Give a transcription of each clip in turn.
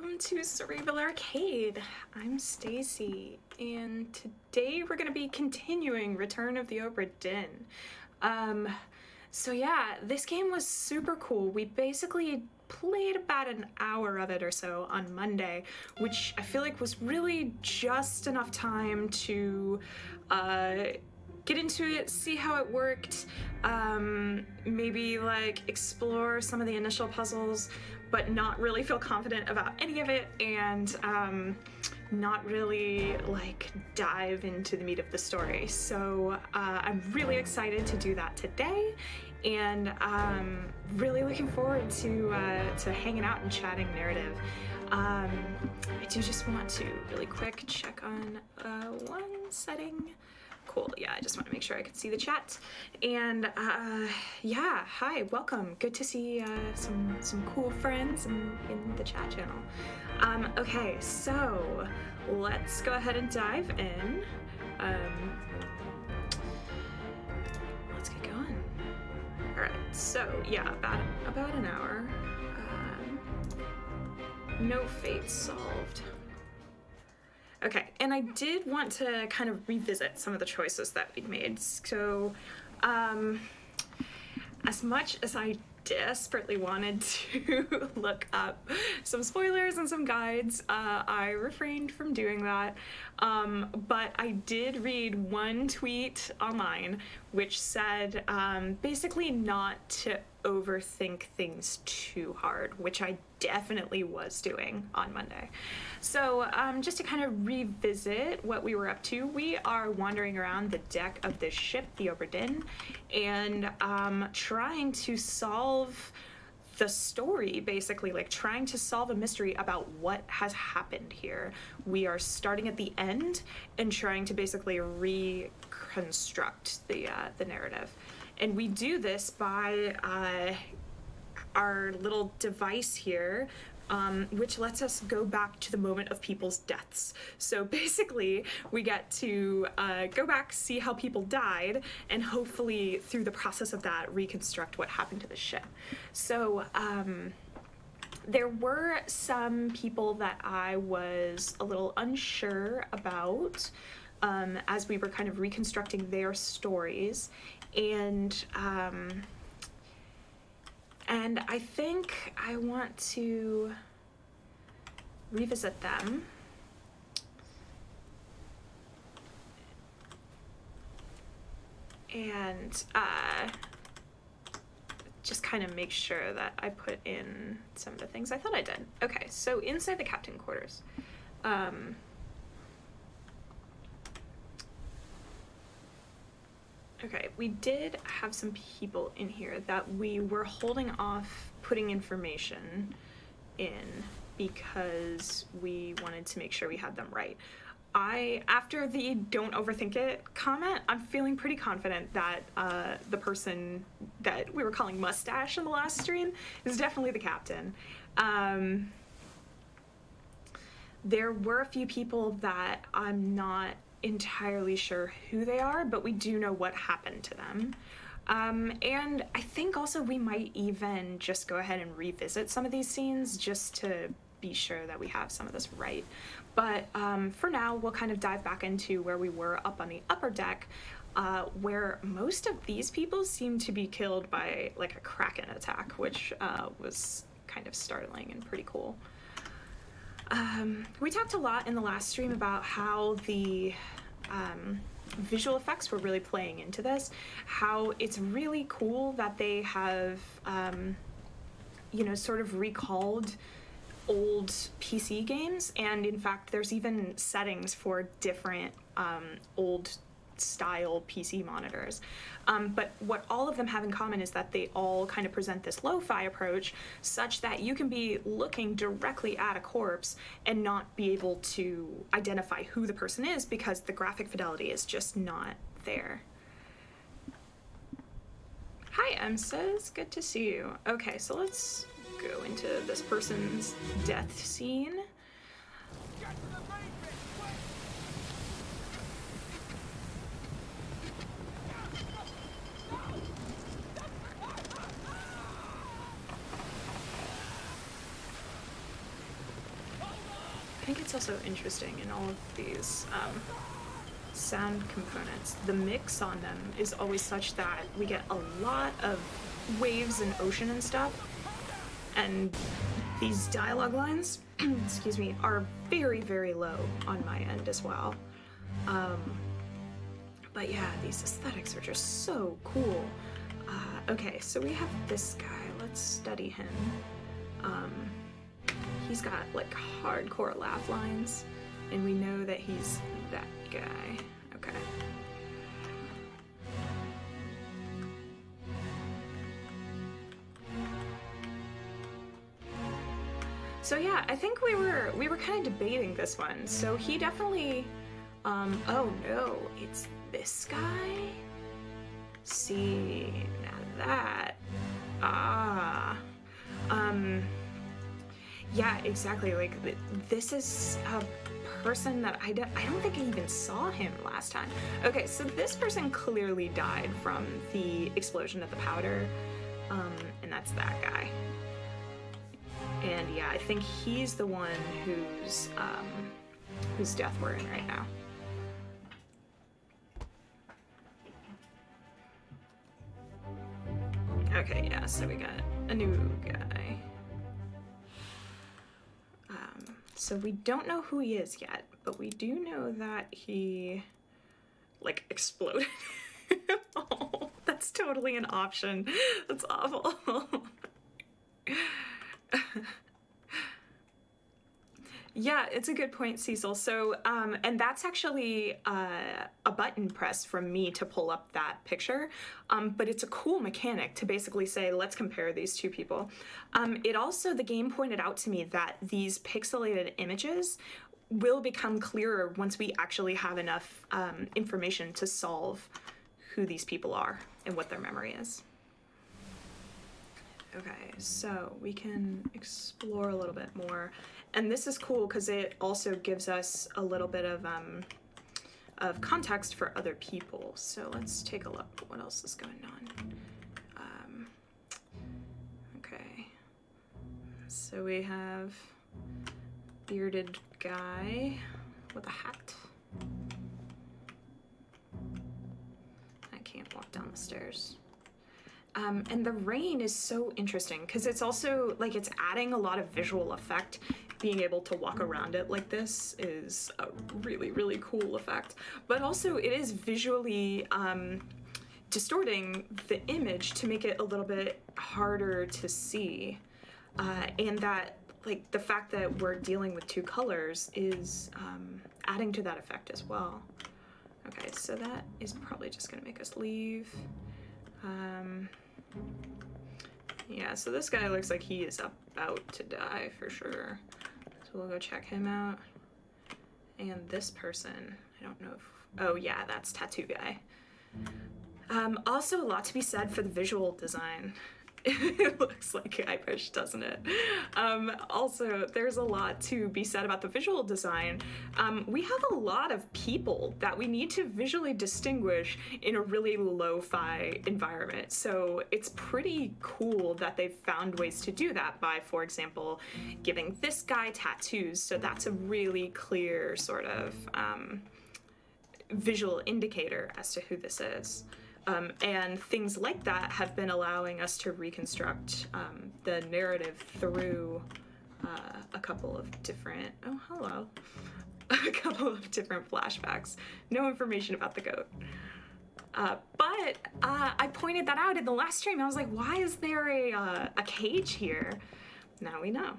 welcome to Cerebral Arcade. I'm Stacy, and today we're going to be continuing Return of the Obra Dinn. So yeah, this game was super cool. We basically played about an hour of it or so on Monday, which I feel like was really just enough time to get into it, see how it worked, maybe like explore some of the initial puzzles, but not really feel confident about any of it, and not really like dive into the meat of the story. So I'm really excited to do that today, and really looking forward to hanging out and chatting narrative. I do just want to really quick check on one setting. Cool, yeah, I just want to make sure I could see the chat. And yeah, hi, welcome. Good to see some cool friends in the chat channel. Okay, so let's go ahead and dive in. Let's get going. All right, so yeah, about an hour. No fate solved. Okay, and I did want to kind of revisit some of the choices that we'd made. So, as much as I desperately wanted to look up some spoilers and some guides, I refrained from doing that. But I did read one tweet online which said basically not to overthink things too hard, which I definitely was doing on Monday. So just to kind of revisit what we were up to, we are wandering around the deck of this ship, the Obra Dinn, and trying to solve the story, basically, like trying to solve a mystery about what has happened here. We are starting at the end and trying to basically reconstruct the narrative. And we do this by our little device here, which lets us go back to the moment of people's deaths. So basically, we get to go back, see how people died, and hopefully, through the process of that, reconstruct what happened to the ship. So there were some people that I was a little unsure about as we were kind of reconstructing their stories. And I think I want to revisit them. And just kind of make sure that I put in some of the things I thought I did. Okay, so inside the captain quarters. Okay, we did have some people in here that we were holding off putting information in because we wanted to make sure we had them right. After the don't overthink it comment, I'm feeling pretty confident that the person that we were calling Mustache in the last stream is definitely the captain. There were a few people that I'm not entirely sure who they are, but we do know what happened to them. And I think also we might even just go ahead and revisit some of these scenes just to be sure that we have some of this right. But for now, we'll kind of dive back into where we were up on the upper deck, where most of these people seem to be killed by like a Kraken attack, which was kind of startling and pretty cool. We talked a lot in the last stream about how the visual effects were really playing into this, how it's really cool that they have, you know, sort of recalled old PC games, and in fact there's even settings for different old style PC monitors. But what all of them have in common is that they all kind of present this lo-fi approach such that you can be looking directly at a corpse and not be able to identify who the person is because the graphic fidelity is just not there. Hi, Says, good to see you. Okay, so let's go into this person's death scene. I think it's also interesting in all of these sound components, the mix on them is always such that we get a lot of waves and ocean and stuff, and these dialogue lines, excuse me, are very, very low on my end as well. But yeah, these aesthetics are just so cool. Okay, so we have this guy. Let's study him. He's got like hardcore laugh lines, and we know that he's that guy. Okay. So yeah, I think we were kind of debating this one. So he definitely, oh no, it's this guy? See, now that, yeah, exactly, like, this is a person that I don't think I even saw him last time. Okay, so this person clearly died from the explosion of the powder, and that's that guy. And yeah, I think he's the one whose death we're in right now. Okay, yeah, so we got a new guy. So we don't know who he is yet, but we do know that he, like, exploded. Oh, that's totally an option. That's awful. Yeah, it's a good point, Cecil. So, and that's actually a button press from me to pull up that picture, but it's a cool mechanic to basically say, let's compare these two people. It also, the game pointed out to me that these pixelated images will become clearer once we actually have enough information to solve who these people are and what their memory is. Okay, so we can explore a little bit more. And this is cool because it also gives us a little bit of context for other people. So let's take a look. What else is going on? Okay, so we have bearded guy with a hat. I can't walk down the stairs. And the rain is so interesting because it's also like it's adding a lot of visual effect. Being able to walk around it like this is a really, really cool effect. But also it is visually distorting the image to make it a little bit harder to see. And that, like, the fact that we're dealing with two colors is adding to that effect as well. Okay, so that is probably just gonna make us leave. Yeah, so this guy looks like he is about to die for sure. So we'll go check him out. And this person, I don't know if, oh yeah, that's Tattoo Guy. Also a lot to be said for the visual design. It looks like Guybrush, doesn't it? Also, there's a lot to be said about the visual design. We have a lot of people that we need to visually distinguish in a really lo-fi environment. So it's pretty cool that they've found ways to do that by, for example, giving this guy tattoos. So that's a really clear sort of visual indicator as to who this is. And things like that have been allowing us to reconstruct the narrative through a couple of different, oh hello, a couple of different flashbacks. No information about the goat. But I pointed that out in the last stream. I was like, why is there a cage here? Now we know.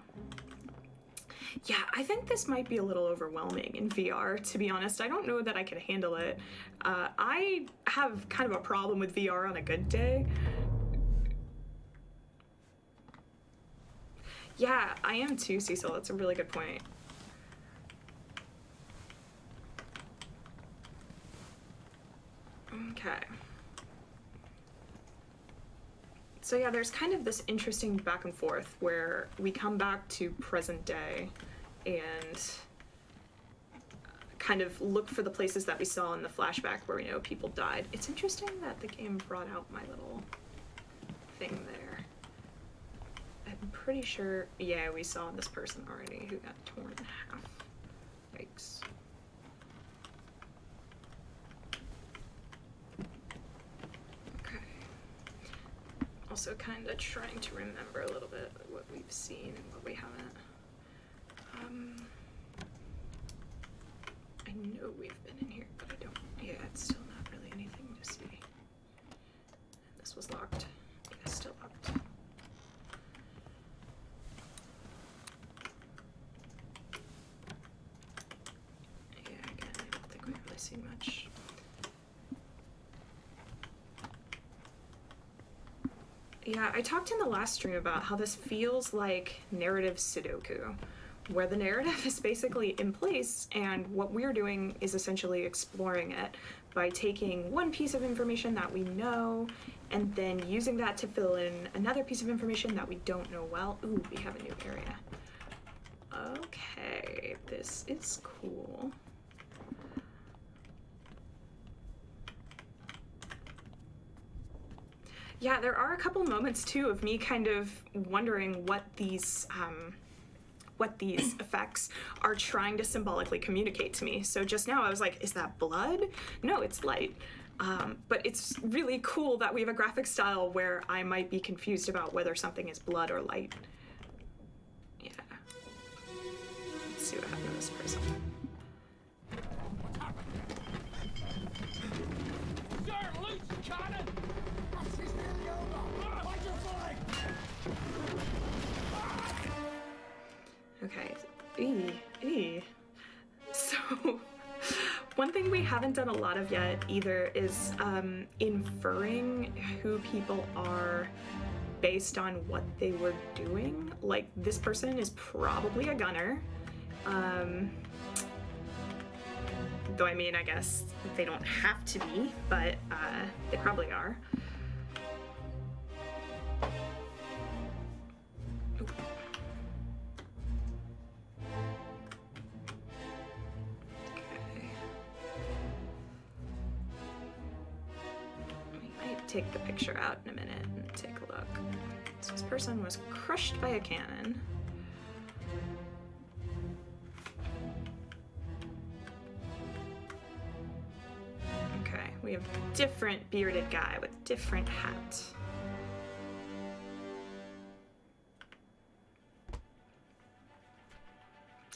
Yeah, I think this might be a little overwhelming in VR, to be honest. I don't know that I could handle it. I have kind of a problem with VR on a good day. Yeah, I am too, Cecil. That's a really good point. Okay. So yeah, there's kind of this interesting back and forth where we come back to present day and kind of look for the places that we saw in the flashback where we know people died. It's interesting that the game brought out my little thing there. I'm pretty sure, yeah, we saw this person already who got torn in half. also kind of trying to remember a little bit what we've seen and what we haven't. I know we've been in here, but I don't, yeah, it's still not really anything to see. This was locked. Yeah, still locked. Yeah, again, I don't think we've really seen much. Yeah, I talked in the last stream about how this feels like narrative Sudoku, where the narrative is basically in place and what we're doing is essentially exploring it by taking one piece of information that we know and then using that to fill in another piece of information that we don't know well. Ooh, we have a new area. Okay, this is cool. Yeah, there are a couple moments too of me kind of wondering what these effects are trying to symbolically communicate to me. So just now I was like, is that blood? No, it's light. But it's really cool that we have a graphic style where I might be confused about whether something is blood or light. Yeah. Let's see what happened to this person. Okay, So, one thing we haven't done a lot of yet either is inferring who people are based on what they were doing. Like, this person is probably a gunner. Though, I mean, I guess they don't have to be, but they probably are. Take the picture out in a minute and take a look. So this person was crushed by a cannon. Okay, we have different bearded guy with different hat.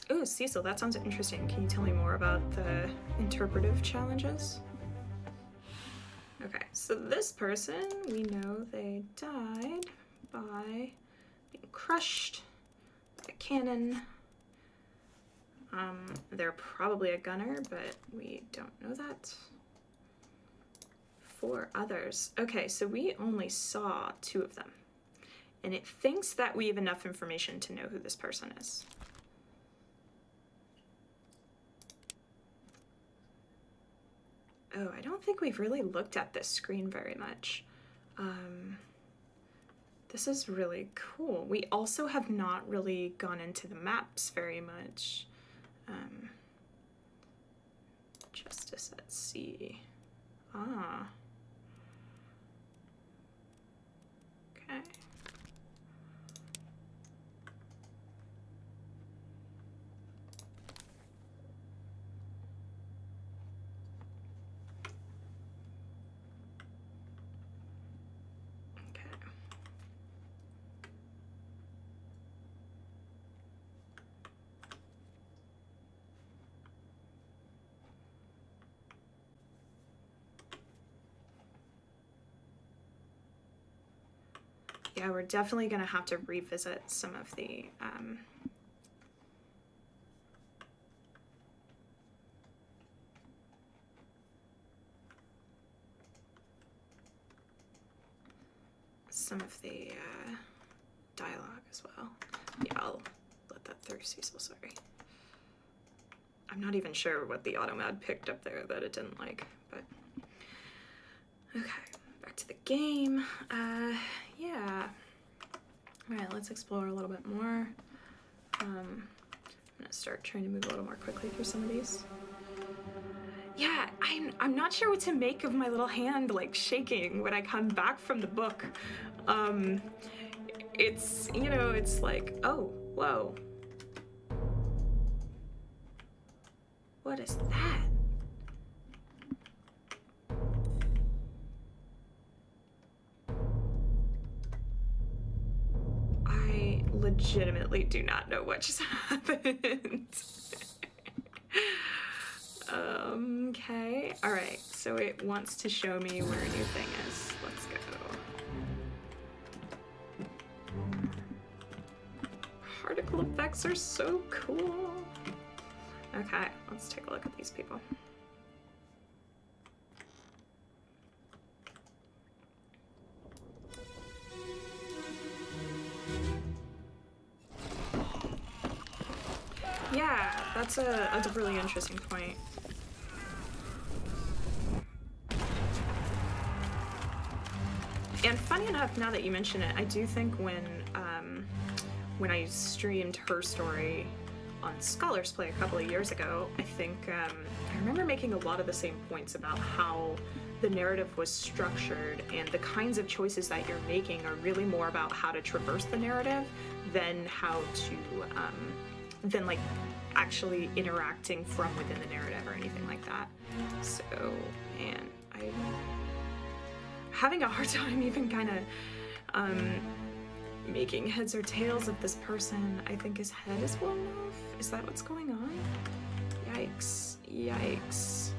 Ooh, Cecil, that sounds interesting. Can you tell me more about the interpretive challenges? Okay, so this person, we know they died by being crushed by a cannon. They're probably a gunner, but we don't know that. 4 others. Okay, so we only saw 2 of them. And it thinks that we have enough information to know who this person is. Oh, I don't think we've really looked at this screen very much. This is really cool. We also have not really gone into the maps very much. Justice at Sea. Ah. Okay. Yeah, we're definitely going to have to revisit some of the dialogue as well. Yeah, I'll let that through, Cecil, sorry. I'm not even sure what the automad picked up there that it didn't like, but okay. Back to the game. Yeah. All right, let's explore a little bit more. I'm gonna start trying to move a little more quickly through some of these. Yeah, I'm not sure what to make of my little hand like shaking when I come back from the book. It's, you know, it's like, oh, whoa. What is that? definitely do not know what just happened. Okay. Alright, so it wants to show me where a new thing is. Let's go. Particle effects are so cool. Okay, let's take a look at these people. Yeah, that's a really interesting point. And funny enough, now that you mention it, I do think when I streamed her story on Scholar's Play a couple of years ago, I think I remember making a lot of the same points about how the narrative was structured, and the kinds of choices that you're making are really more about how to traverse the narrative than how to than like actually interacting from within the narrative or anything like that. So, man, I'm having a hard time even kind of making heads or tails of this person. I think his head is blown off. Is that what's going on? Yikes. Yikes.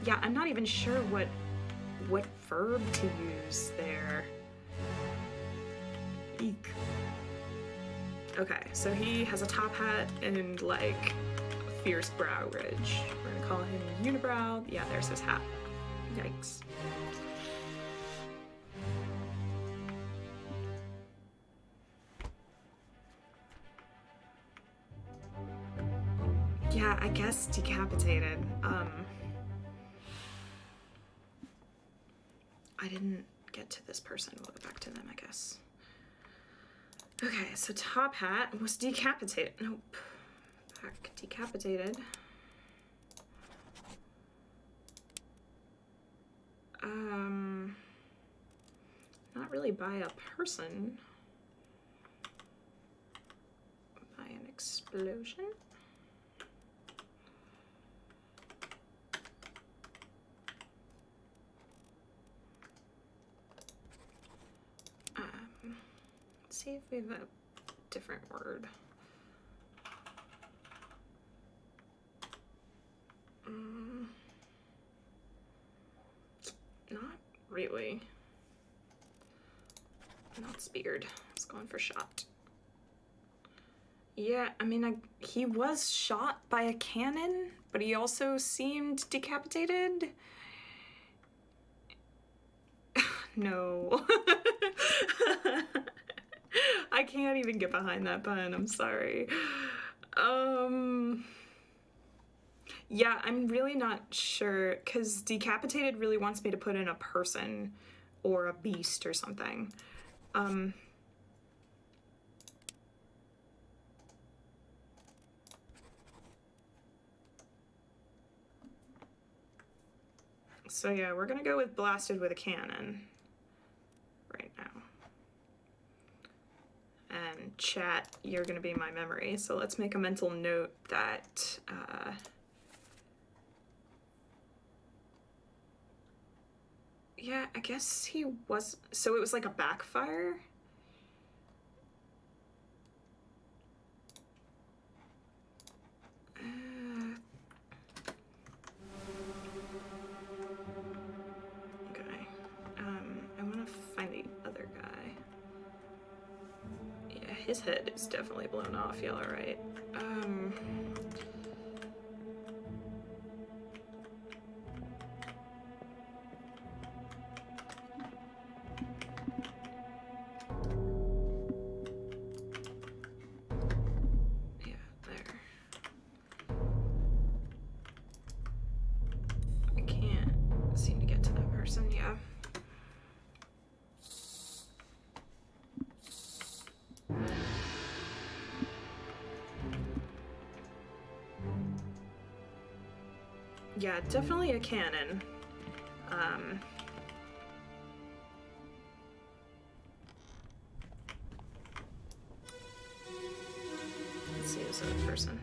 Yeah, I'm not even sure what verb to use there. Eek. Okay, so he has a top hat and like a fierce brow ridge. We're gonna call him Unibrow. Yeah, there's his hat. Yikes. Yeah, I guess decapitated. I didn't get to this person. We'll go back to them, I guess. Okay, so top hat was decapitated. Nope. Back decapitated. Not really by a person. By an explosion. Let's see if we have a different word. Not really. Not speared. I was going for shot. Yeah, I mean, he was shot by a cannon, but he also seemed decapitated. No. I can't even get behind that pun, I'm sorry. Yeah, I'm really not sure, because decapitated really wants me to put in a person or a beast or something. So yeah, we're gonna go with blasted with a cannon right now. And chat, you're gonna be my memory, so let's make a mental note that yeah, I guess he was, so it was like a backfire? Okay, I wanna find the other guy. Yeah, his head is definitely blown off, y'all are right. Yeah, definitely a cannon. Let's see this other person.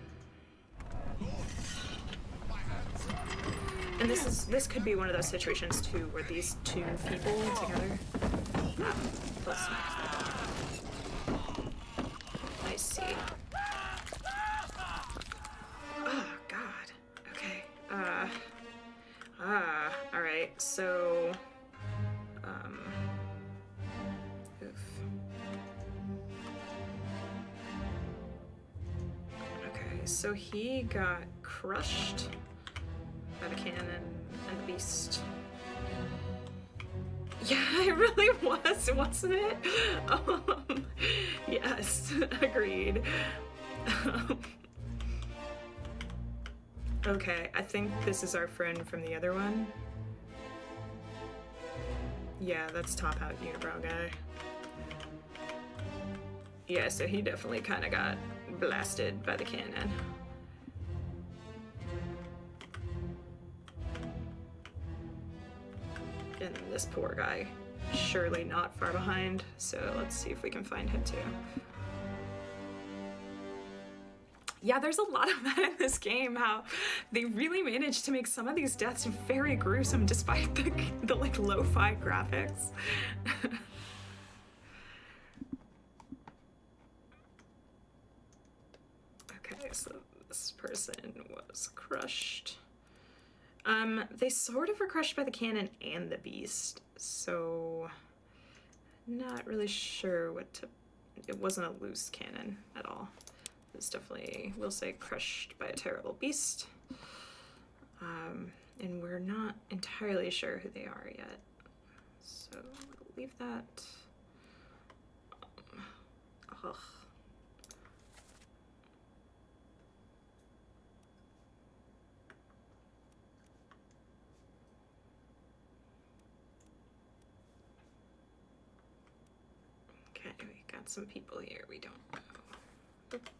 And this could be one of those situations too, where these two people together. Plus. Oh, God. Okay. Alright, so... Oof. Okay, so he got crushed by the cannon and the beast. Yeah, it really was, wasn't it? Yes, agreed. Okay, I think this is our friend from the other one. Yeah, that's top out unibrow guy. Yeah, so he definitely kind of got blasted by the cannon. And this poor guy, surely not far behind, so let's see if we can find him too. Yeah, there's a lot of that in this game, how they really managed to make some of these deaths very gruesome despite the like lo-fi graphics. Okay, so this person was crushed. They sort of were crushed by the cannon and the beast, so not really sure what to... It wasn't a loose cannon at all. It's definitely, we'll say, crushed by a terrible beast. And we're not entirely sure who they are yet. So we'll leave that. Ugh. Okay, we got some people here we don't know. Okay.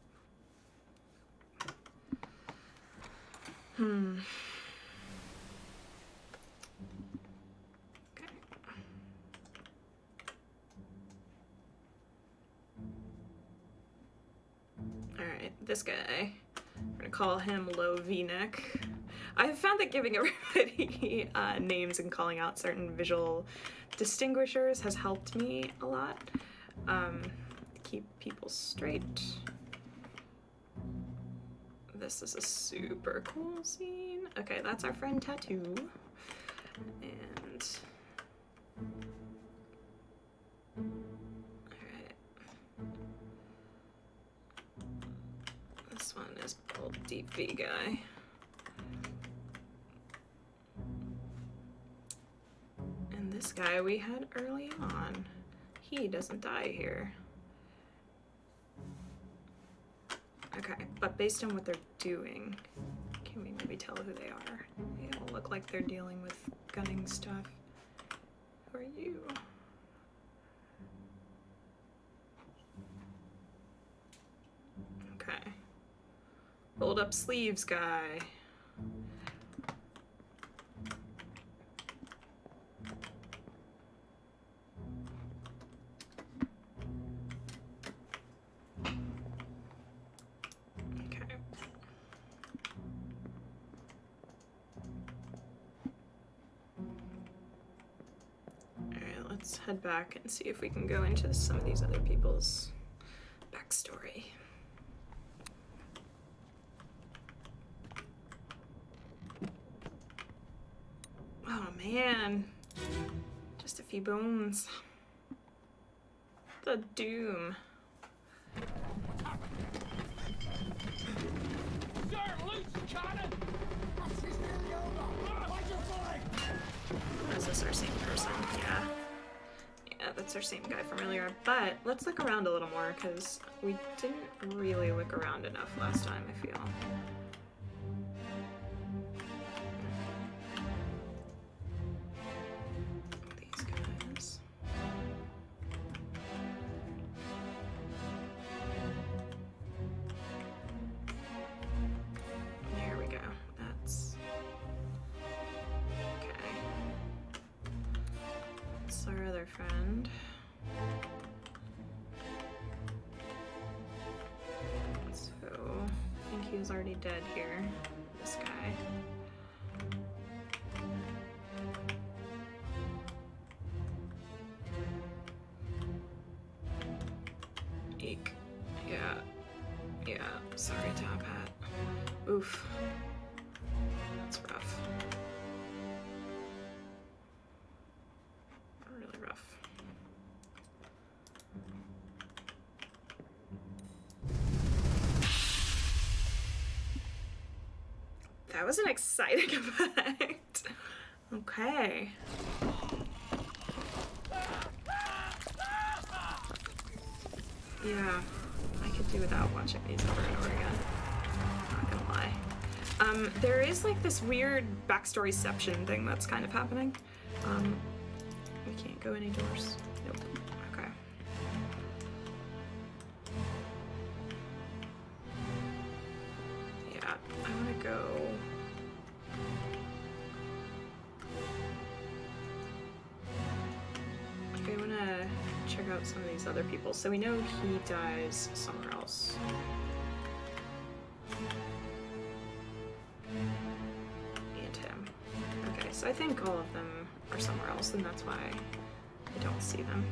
Alright, this guy. We're gonna call him Low V-neck. I've found that giving everybody names and calling out certain visual distinguishers has helped me a lot. Keep people straight. This is a super cool scene. Okay, that's our friend Tattoo. And... Alright. This one is old Deep V guy. And this guy we had early on. He doesn't die here. Okay, but based on what they're doing, can we maybe tell who they are? They all look like they're dealing with gunning stuff. Who are you? Okay. Rolled up sleeves guy. Let's head back and see if we can go into some of these other people's backstory. Oh man, just a few bones. The doom. Is this our same person? Yeah. Yeah, that's our same guy from earlier, but let's look around a little more because we didn't really look around enough last time, I feel. These guys. There we go. That's... okay. That's our other friend. So, I think he was already dead here. This guy. Eek. Yeah. Yeah, sorry, Top Hat. Oof. That's rough. Really rough. That was an exciting effect. Okay. Yeah, I could do without watching these over and over again. Not gonna lie. There is like this weird backstoryception thing that's kind of happening. We can't go any doors. Nope. Okay. Yeah, I want to go. Okay, I want to check out some of these other people. So we know he dies somewhere else. And him. Okay, so I think all of them are somewhere else, and that's why I don't see them.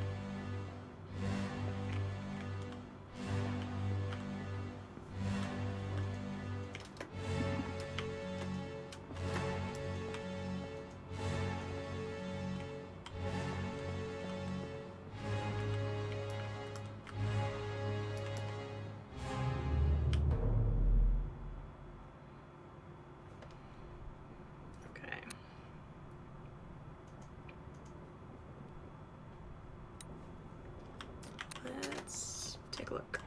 Let's take a look.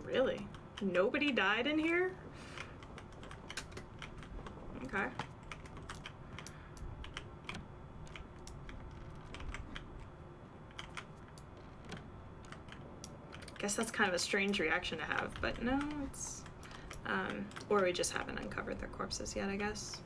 Really? Nobody died in here? Okay. Guess that's kind of a strange reaction to have, but no, it's... or we just haven't uncovered their corpses yet, I guess.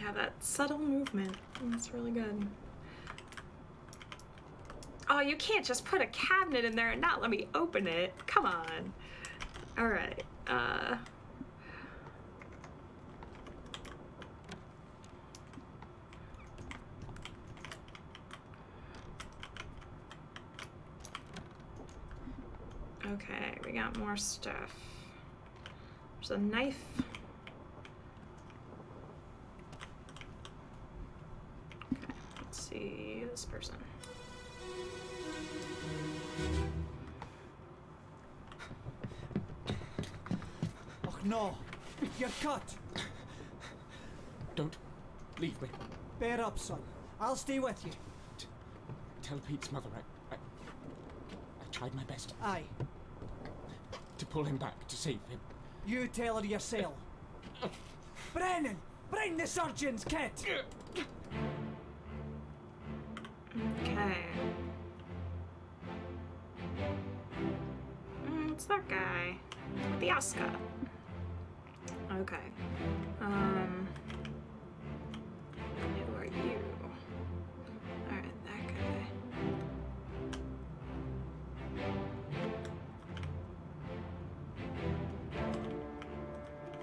Yeah, that subtle movement, that's really good. Oh, you can't just put a cabinet in there and not let me open it. Come on. All right. Okay, we got more stuff. There's a knife. Okay, let's see this person. Oh no, you're cut. Don't leave me. Bear up, son. I'll stay with you. Tell Pete's mother I tried my best. Aye. To pull him back, to save him. You tell her yourself. Brennan, bring the surgeon's kit. Okay. It's that guy with the ascot. Okay. Who are you? Alright, that guy.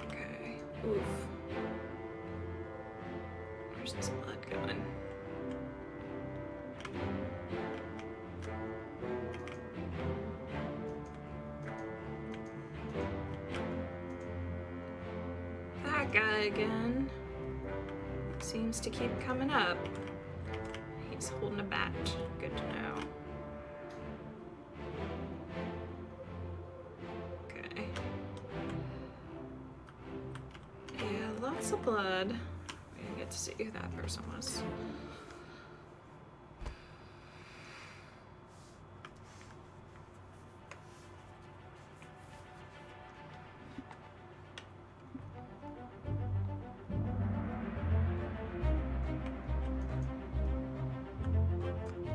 Okay. Oof. Where's this blood going? That guy again. Seems to keep coming up. He's holding a bat. Good to know. Okay. Yeah, lots of blood. We didn't get to see who that person was.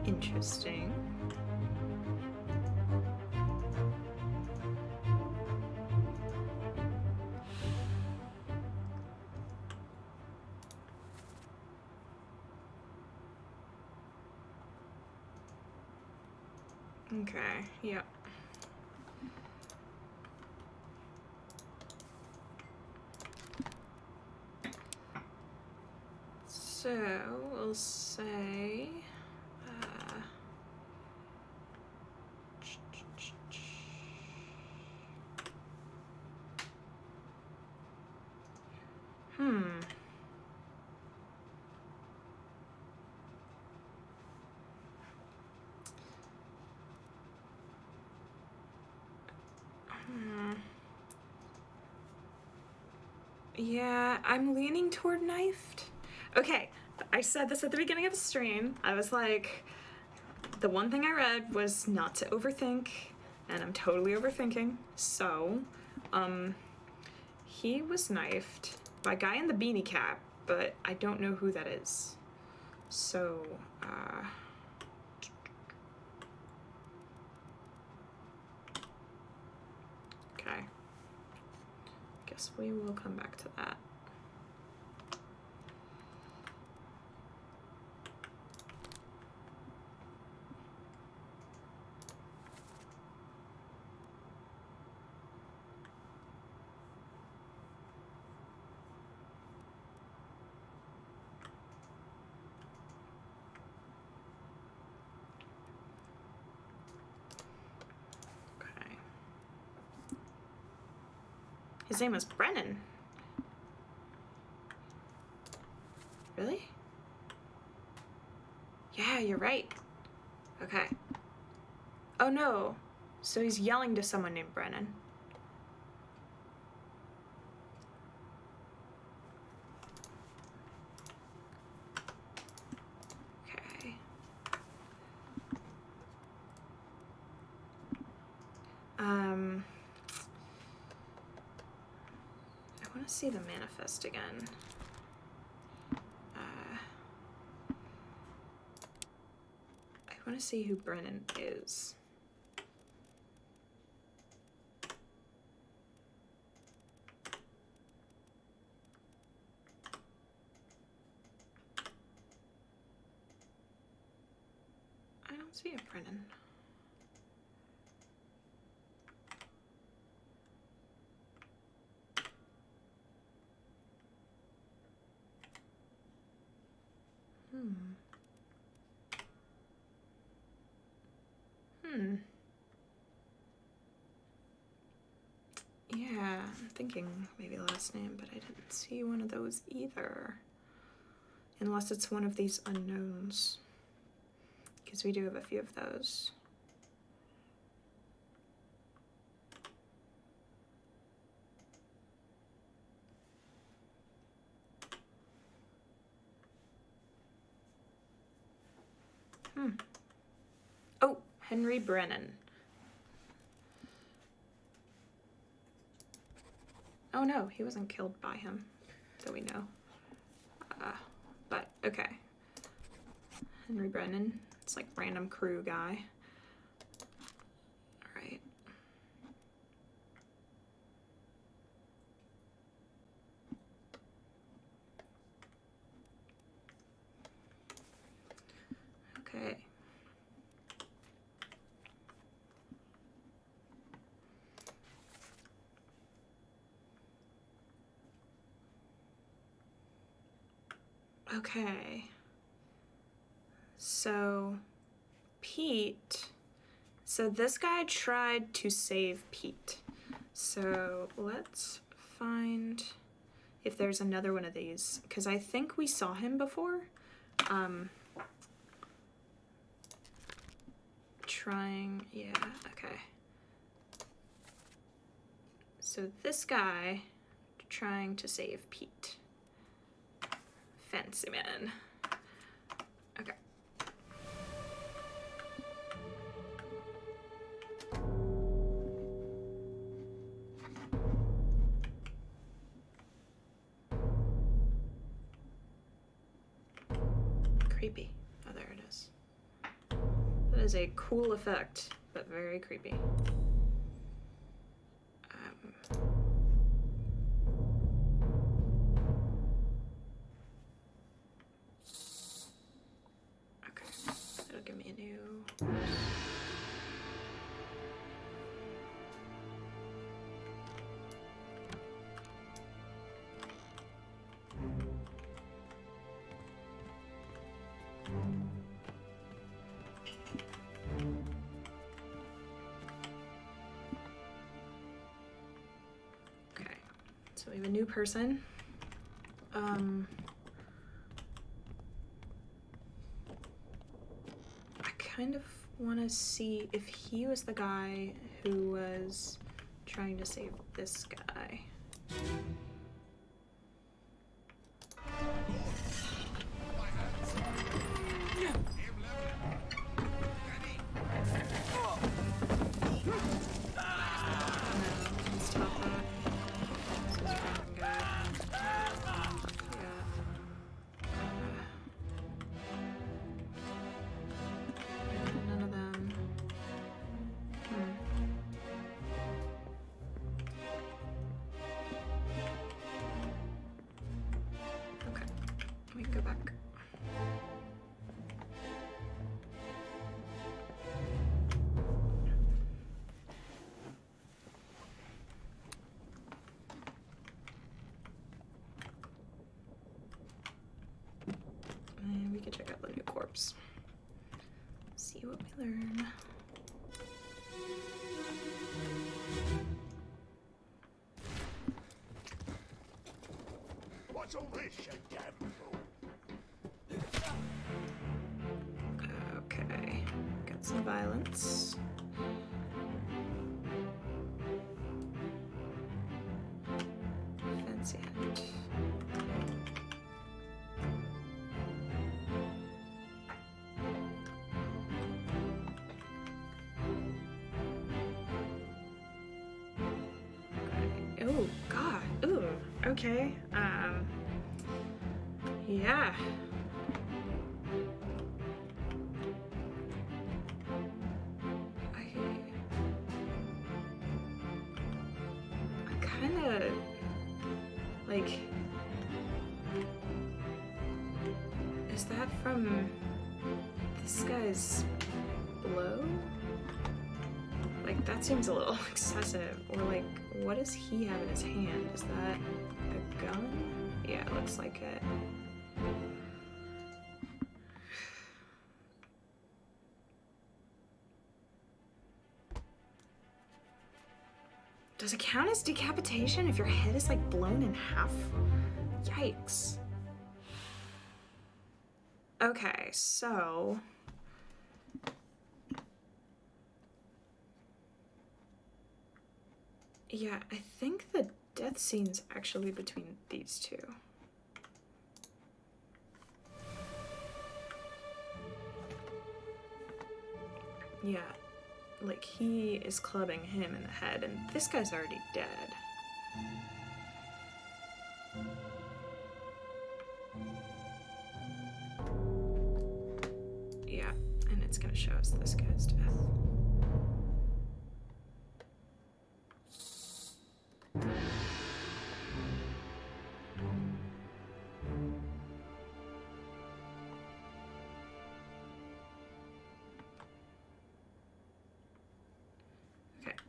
Interesting. Okay, yep. So we'll say yeah, I'm leaning toward knifed. Okay, I said this at the beginning of the stream. I was like, the one thing I read was not to overthink, and I'm totally overthinking. So, he was knifed by a guy in the beanie cap, but I don't know who that is. So, okay. Guess we will come back to that. His name was Brennan. Really? Yeah, you're right. Okay. Oh no. So he's yelling to someone named Brennan. Okay. I want to see the manifest again. I want to see who Brennan is. I don't see a Brennan. Yeah, I'm thinking maybe last name, but I didn't see one of those either. Unless it's one of these unknowns. Because we do have a few of those. Oh, Henry Brennan. Oh no, he wasn't killed by him, that we know. But, okay. Henry Brennan. It's like random crew guy. Alright. Okay. Okay. So, Pete. So this guy tried to save Pete. So let's find if there's another one of these, because I think we saw him before. Yeah, okay. So this guy trying to save Pete. Fancy man. Okay. Creepy. Oh, there it is. is a cool effect, but very creepy. Okay, that'll give me a new... Okay, so we have a new person. I kind of want to see if he was the guy who was trying to save this guy. Go back. And we can check out the new corpse. See what we learn. What's all this, you damn fool? Okay, got some violence. Fancy hat. Okay. Oh God. Ooh. Okay. Yeah. I kind of like. Is that from this guy's blow? Like, that seems a little excessive. Or like, what does he have in his hand? Is that a gun? Yeah, it looks like it. Does it count as decapitation if your head is like blown in half? Yikes. Okay, so... yeah, I think the death scene's actually between these two. Yeah, like he is clubbing him in the head, and this guy's already dead. Yeah, and it's gonna show us this guy's death.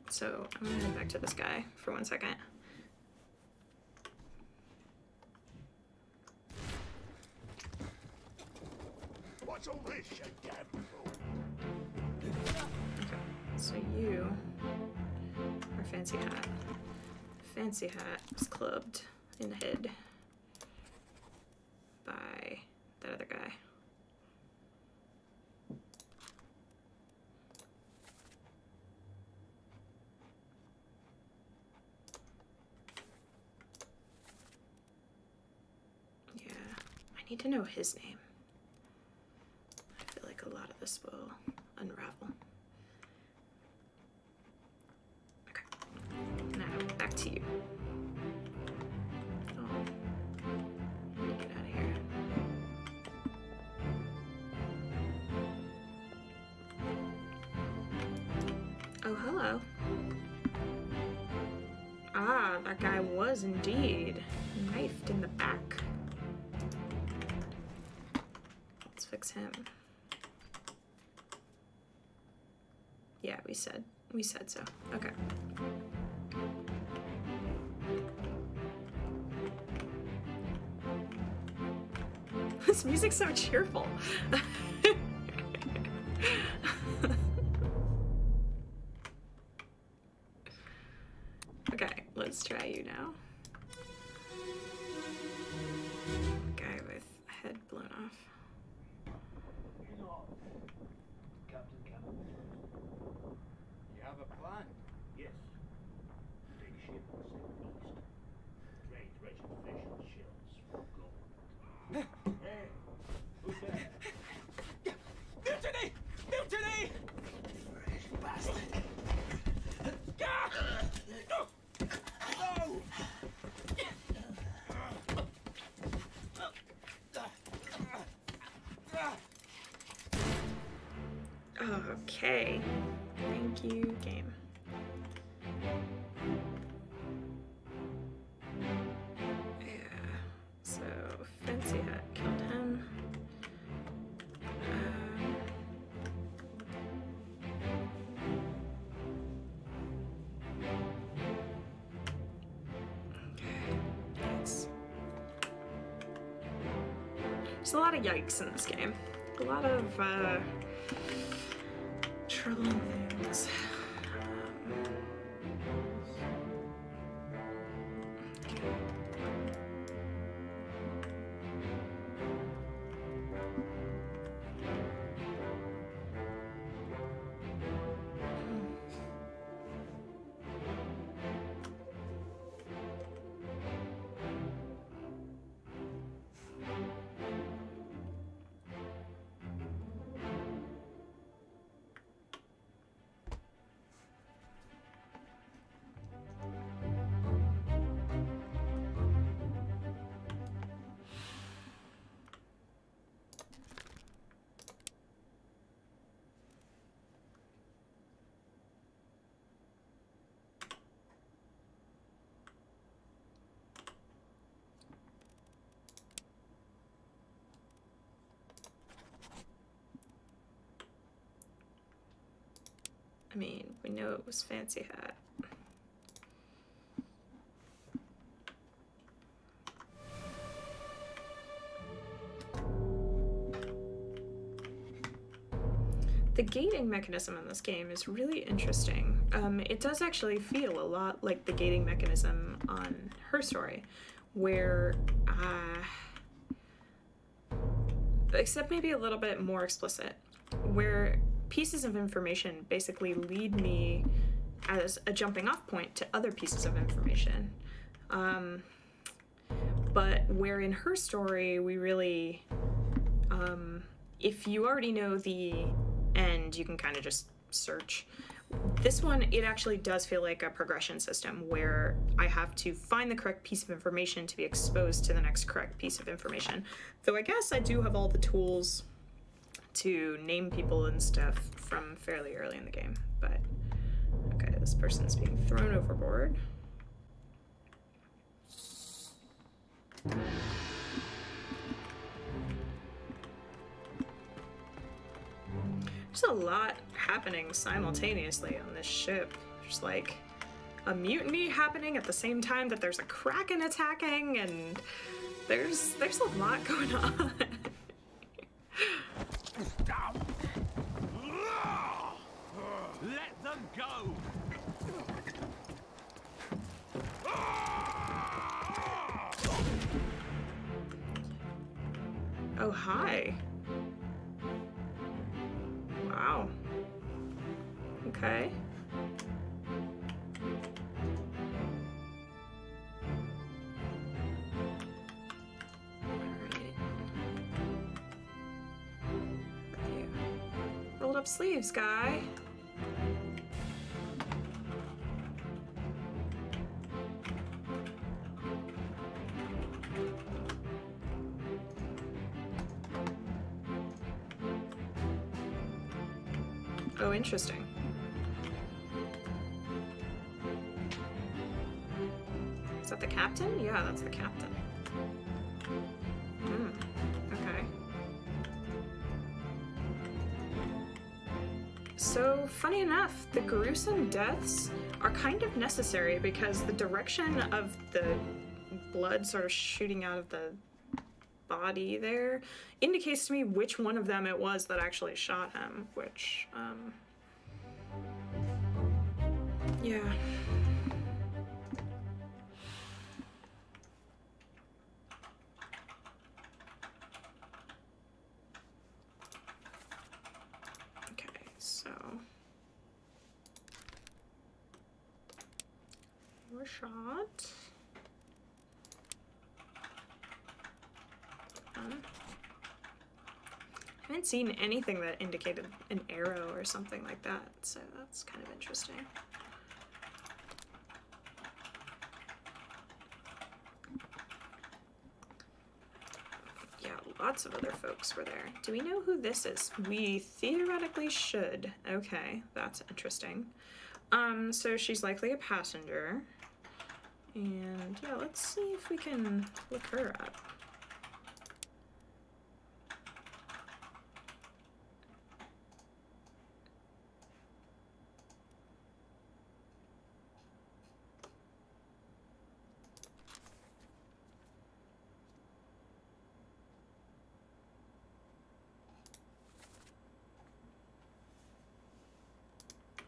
So I'm gonna head back to this guy for 1 second. What's all this, you damn fool? Okay, so you are Fancy Hat. Fancy Hat is clubbed in the head by that other guy. I need to know his name. I feel like a lot of this will unravel. Okay, now back to you. Oh, I need to get out of here. Oh, hello. Ah, that guy was indeed knifed in the back. Let's fix him. Yeah, we said so. Okay. This music's so cheerful. Okay, let's try you now. Guy with head blown off. Captain Campbell. You have a plan? Yes. Take ship and sail east. Trade wretched fish and shells for gold. Hey, who's there? Mutiny! Mutiny! Fresh bastard! Okay. Thank you, game. Yeah. So, Fancy Hat killed him. Okay. Yikes. There's a lot of yikes in this game. A lot of, troubling things. I mean, we know it was Fancy Hat. The gating mechanism in this game is really interesting. It does actually feel a lot like the gating mechanism on Her Story, where, except maybe a little bit more explicit, where pieces of information basically lead me as a jumping off point to other pieces of information. But where in Her Story, we really, if you already know the end, you can kind of just search. This one, it actually does feel like a progression system where I have to find the correct piece of information to be exposed to the next correct piece of information. Though I guess I do have all the tools to name people and stuff from fairly early in the game, but okay, this person's being thrown overboard. There's a lot happening simultaneously on this ship. There's like a mutiny happening at the same time that there's a kraken attacking, and there's a lot going on. Let them go! Oh, hi. Wow. Okay. Alright. You. Rolled up sleeves, guy. Oh, interesting. Is that the captain? Yeah, that's the captain. Hmm. Okay. So, funny enough, the gruesome deaths are kind of necessary because the direction of the blood sort of shooting out of the body there indicates to me which one of them it was that actually shot him, which, yeah. Okay, so more shot. I haven't seen anything that indicated an arrow or something like that, so that's kind of interesting. Yeah, lots of other folks were there. Do we know who this is? We theoretically should. Okay, that's interesting. So she's likely a passenger. And yeah, let's see if we can look her up.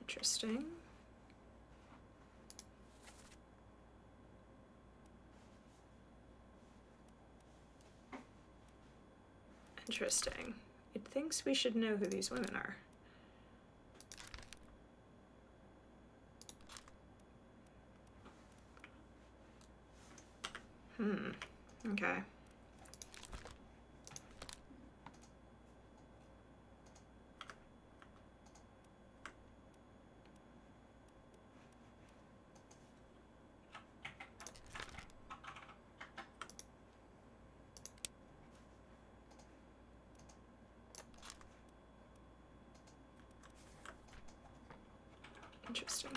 Interesting. Interesting. It thinks we should know who these women are. Okay. Interesting.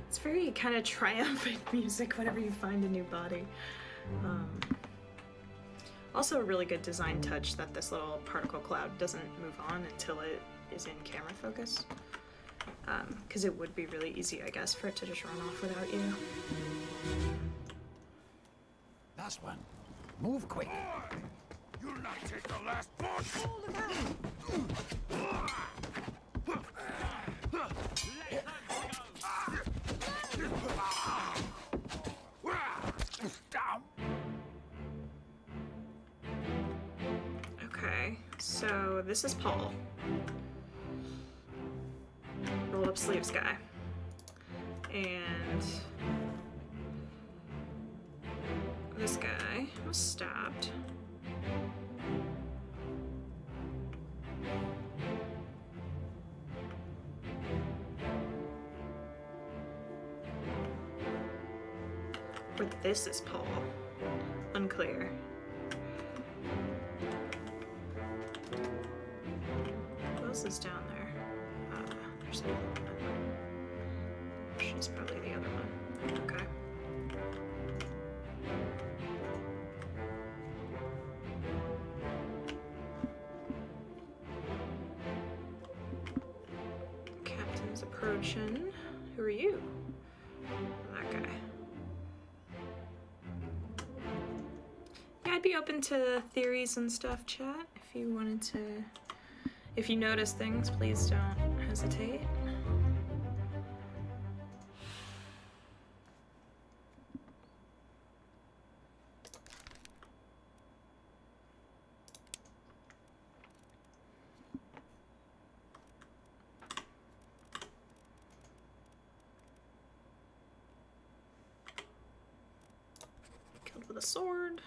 It's very kind of triumphant music whenever you find a new body. Also a really good design touch that this little particle cloud doesn't move on until it is in camera focus. Because it would be really easy, I guess, for it to just run off without you. Last one. Move quick. Boy, you'll not take the last one. Okay, so this is Paul. Roll up sleeves guy. And this guy was stabbed. But this is Paul. Unclear. Who else is down there? There's another one. She's probably the other one. Okay. Captain's approaching. Who are you? That guy. Yeah, I'd be open to theories and stuff, chat. If you wanted to... If you notice things, please don't hesitate. Killed with a sword.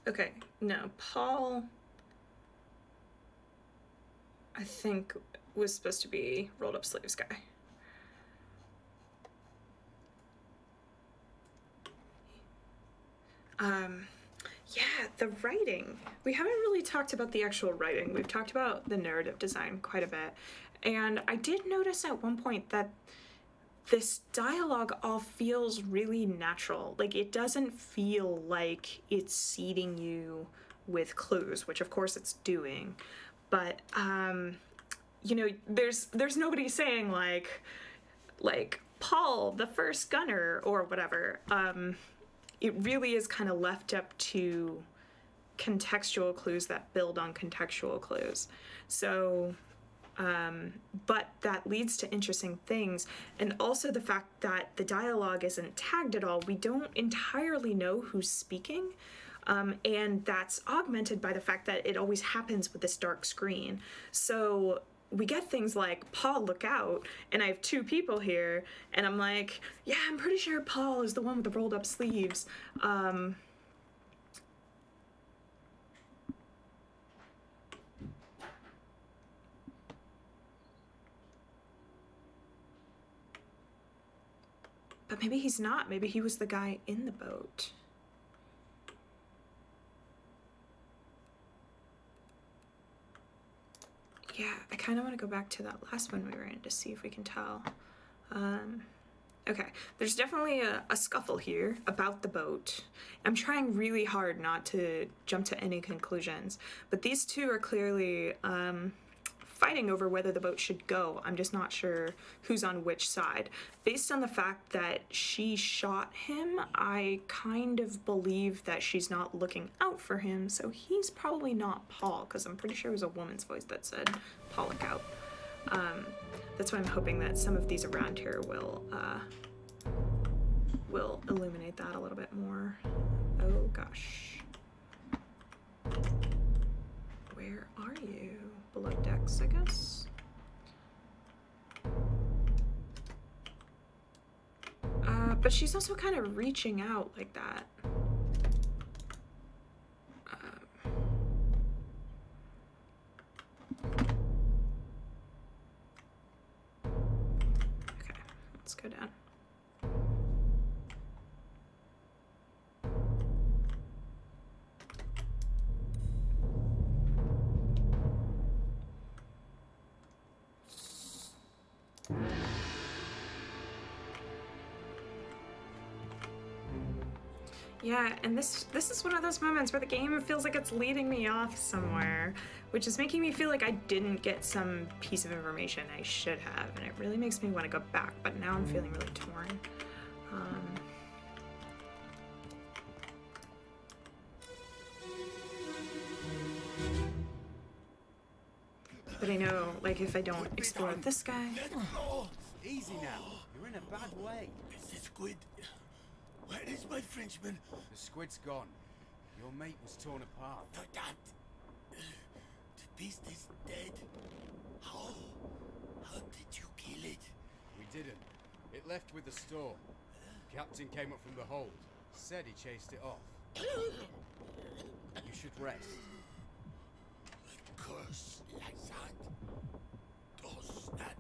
Okay, no, Paul, I think, was supposed to be rolled up sleeves guy. Yeah, the writing. We haven't really talked about the actual writing. We've talked about the narrative design quite a bit. And I did notice at one point that this dialogue all feels really natural. Like, it doesn't feel like it's seeding you with clues, which of course it's doing. But, you know, there's nobody saying like Paul, the first gunner, or whatever. It really is kind of left up to contextual clues that build on contextual clues. So, but that leads to interesting things. And also the fact that the dialogue isn't tagged at all. We don't entirely know who's speaking. And that's augmented by the fact that it always happens with this dark screen. So we get things like, Paul, look out, and I have two people here, and I'm like, yeah, I'm pretty sure Paul is the one with the rolled up sleeves. But maybe he's not. Maybe he was the guy in the boat. Yeah, I kind of want to go back to that last one we were in to see if we can tell. Okay, there's definitely a scuffle here about the boat. I'm trying really hard not to jump to any conclusions, but these two are clearly fighting over whether the boat should go. I'm just not sure who's on which side. Based on the fact that she shot him, I kind of believe that she's not looking out for him, so he's probably not Paul, because I'm pretty sure it was a woman's voice that said, Paul, look out. That's why I'm hoping that some of these around here will illuminate that a little bit more. Oh gosh. Where are you? Below decks, I guess. But she's also kind of reaching out like that. Okay, let's go down. Yeah, and this is one of those moments where the game feels like it's leading me off somewhere, which is making me feel like I didn't get some piece of information I should have, and it really makes me want to go back, but now I'm feeling really torn. But I know, like, if I don't explore this guy... Easy now. You're in a bad way. It's the squid. Where is my Frenchman? The squid's gone. Your mate was torn apart. The cat. The beast is dead. How? How did you kill it? We didn't. It left with the storm. Captain came up from the hold. Said he chased it off. You should rest. A curse like that does not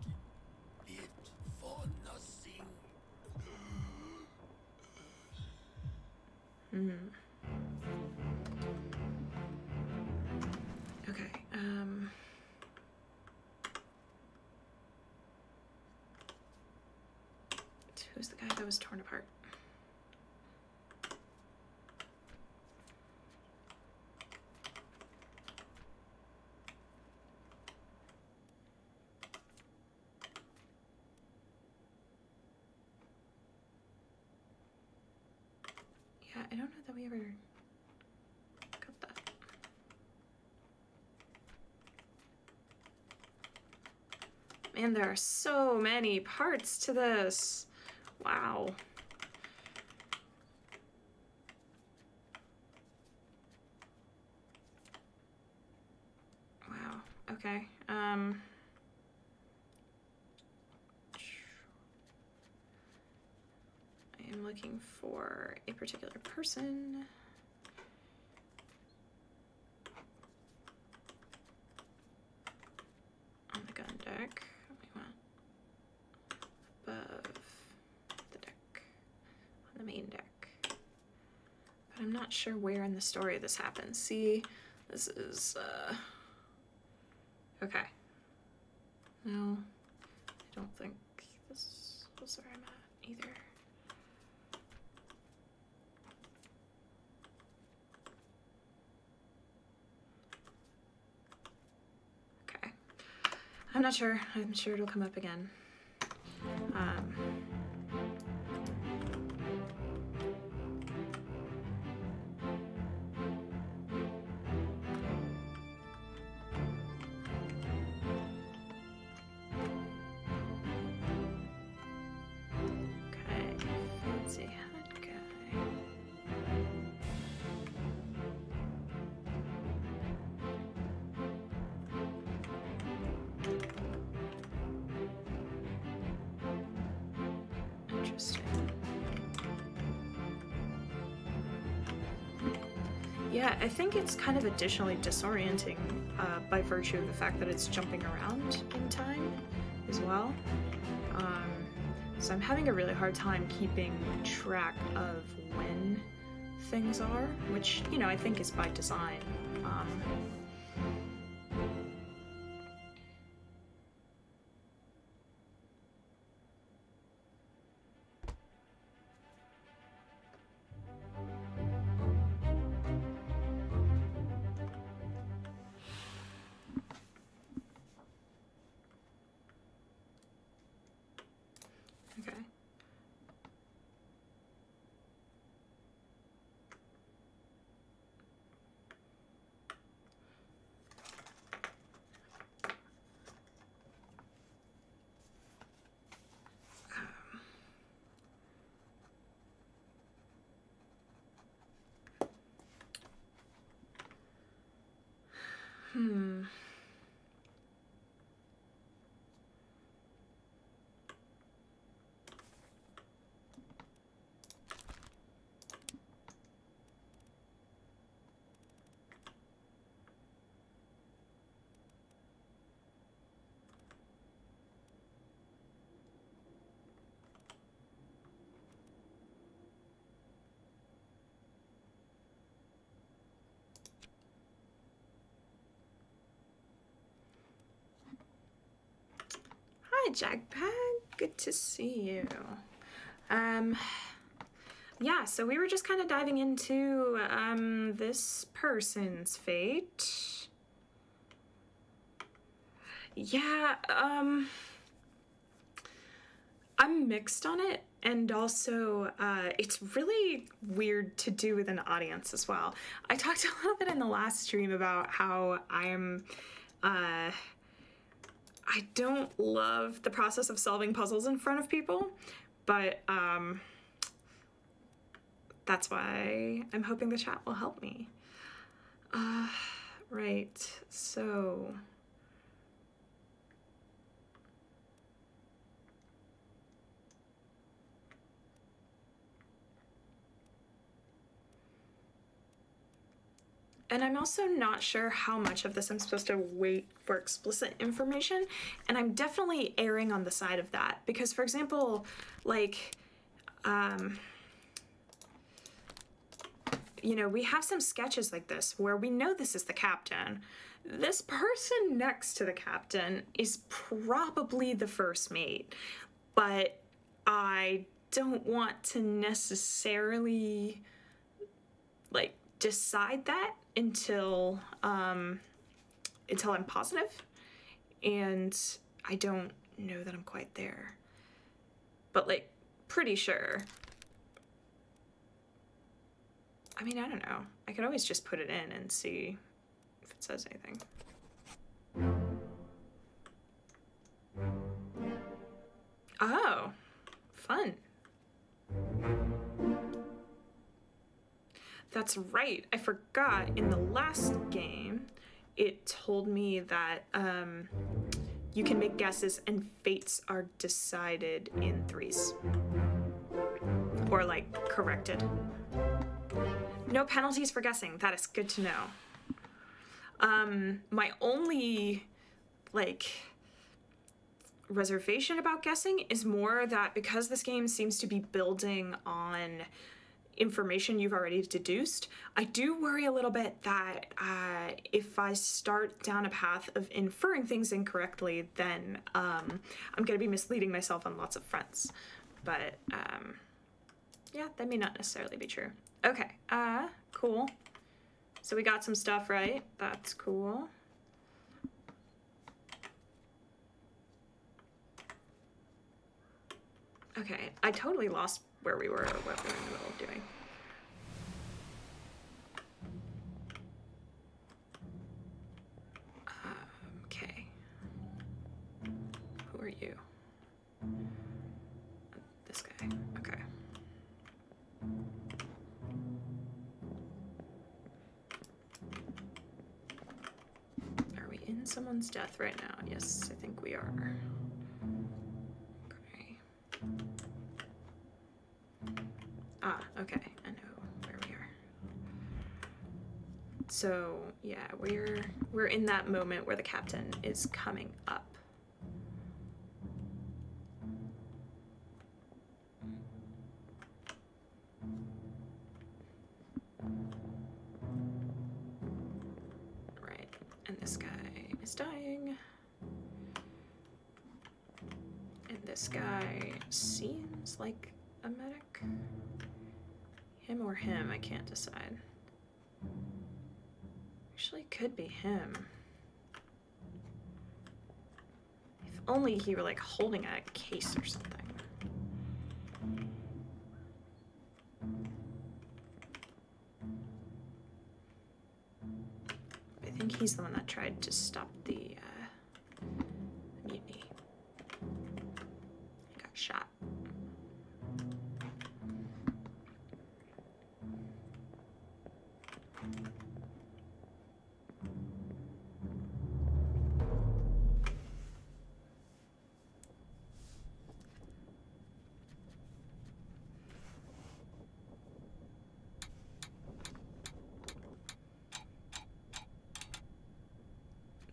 live for nothing. Okay, who's the guy that was torn apart? Yeah, I don't know that we ever got that. Man, there are so many parts to this. Wow. Wow. Okay. I am looking for a particular person. I'm not sure where in the story this happens. See, this is, okay. No, I don't think this was where I'm at either. Okay. I'm not sure. I'm sure it'll come up again. Okay, fancy hat guy. Interesting. Yeah, I think it's kind of additionally disorienting by virtue of the fact that it's jumping around in time as well. So I'm having a really hard time keeping track of when things are, which, you know, I think is by design. Okay. Hmm. Hi, Jagpag. Good to see you. Yeah, so we were just kind of diving into this person's fate. Yeah, I'm mixed on it, and also it's really weird to do with an audience as well. I talked a little bit in the last stream about how I'm I don't love the process of solving puzzles in front of people, but that's why I'm hoping the chat will help me. Right, so... And I'm also not sure how much of this I'm supposed to wait for explicit information, and I'm definitely erring on the side of that, because, for example, like, you know, we have some sketches like this where we know this is the captain. This person next to the captain is probably the first mate, but I don't want to necessarily, like, decide that until I'm positive, and I don't know that I'm quite there, but, like, pretty sure. I mean, I don't know. I could always just put it in and see if it says anything. Oh, fun. That's right, I forgot, in the last game, it told me that you can make guesses and fates are decided in threes. Or, like, corrected. No penalties for guessing, that is good to know. My only, like, reservation about guessing is more that because this game seems to be building on information you've already deduced. I do worry a little bit that if I start down a path of inferring things incorrectly, then I'm going to be misleading myself on lots of fronts. But yeah, that may not necessarily be true. Okay, cool. So we got some stuff right. That's cool. Okay, I totally lost where we were or what we were in the middle of doing. Okay. Who are you? This guy. Okay. Are we in someone's death right now? Yes, I think we are. Okay. Ah, okay. I know where we are. So, yeah, we're in that moment where the captain is coming up. Right. And this guy is dying. And this guy seems like a medic. Him or him, I can't decide. Actually, could be him. If only he were like holding a case or something. I think he's the one that tried to stop the mutiny. He got shot.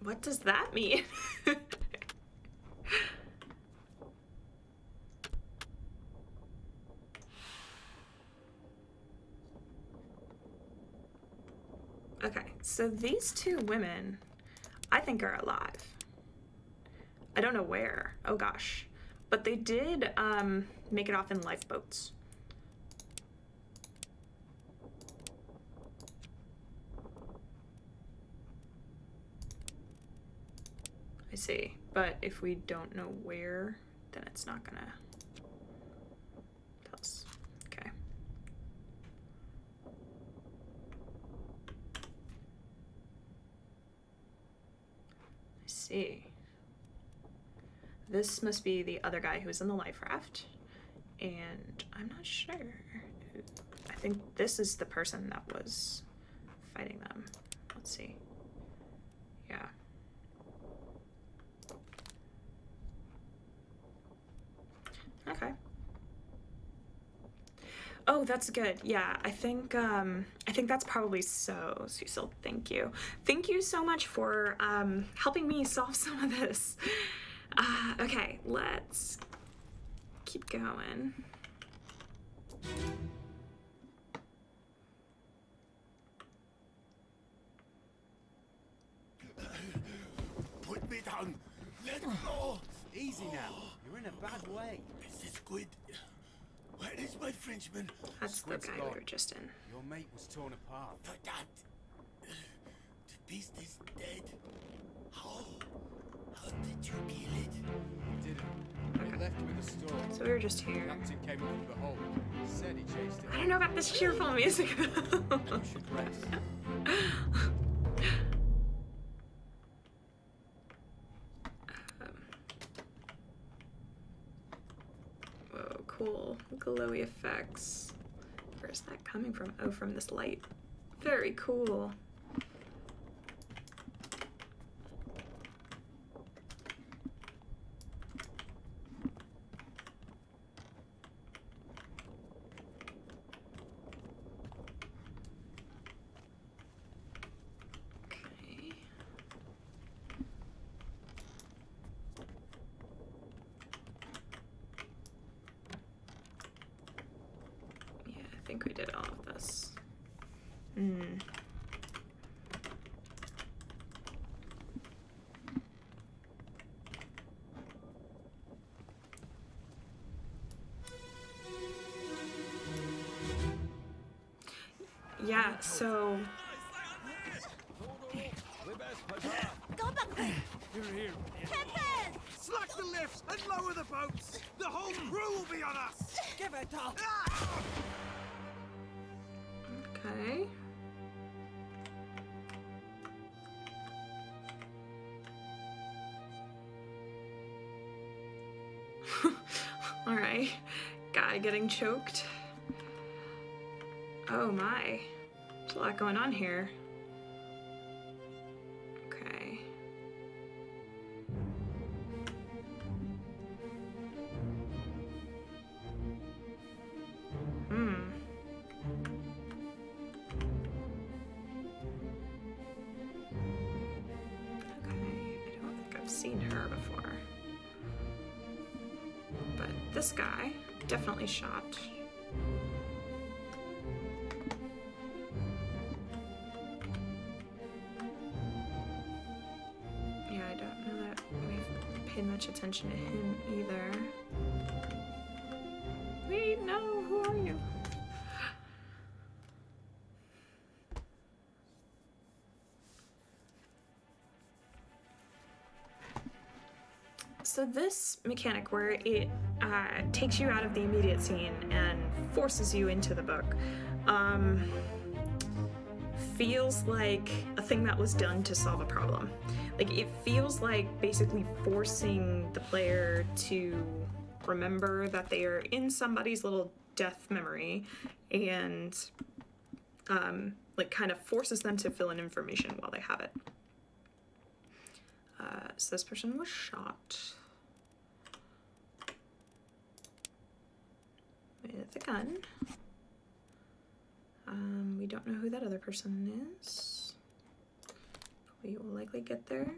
What does that mean? Okay, so these two women, I think, are alive. I don't know where. Oh gosh. But they did make it off in lifeboats. I see. But if we don't know where, then it's not gonna tell us. Okay. I see. This must be the other guy who was in the life raft. And I'm not sure who. I think this is the person that was fighting them. Let's see. Yeah. Okay. Oh, that's good. Yeah, I think that's probably so. Cecil, thank you. Thank you so much for helping me solve some of this. Okay, let's keep going. Put me down. Let go. Easy now. You're in a bad way. Is this good? Where is my Frenchman? That's the guy we were just in. Your mate was torn apart. For that. The beast is dead. How? How did you kill it? We didn't. It left with the store. So we were just here. Captain came up from the hold. Said he chased it I don't know about this cheerful music. You should rest. Whoa, cool. Glowy effects. Where's that coming from? Oh, from this light. Very cool. Okay. Yeah, I think we did all of this. Hmm. Yeah, so... Slack the lifts and lower the boats! The whole crew will be on us! Give it up! Okay. Alright. Guy getting choked. Oh my. There's a lot going on here. Okay. Seen her before. But this guy, definitely shot. Yeah, I don't know that we've paid much attention to him either. Wait, no, who are you? So this mechanic where it takes you out of the immediate scene and forces you into the book feels like a thing that was done to solve a problem. Like, it feels like basically forcing the player to remember that they are in somebody's little death memory and like kind of forces them to fill in information while they have it. So this person was shot with a gun. We don't know who that other person is. We will likely get there.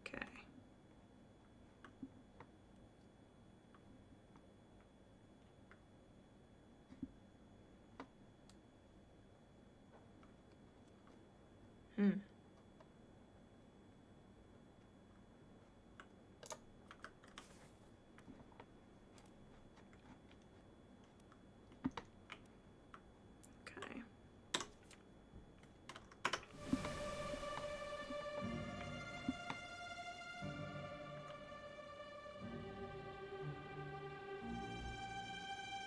Okay. Okay.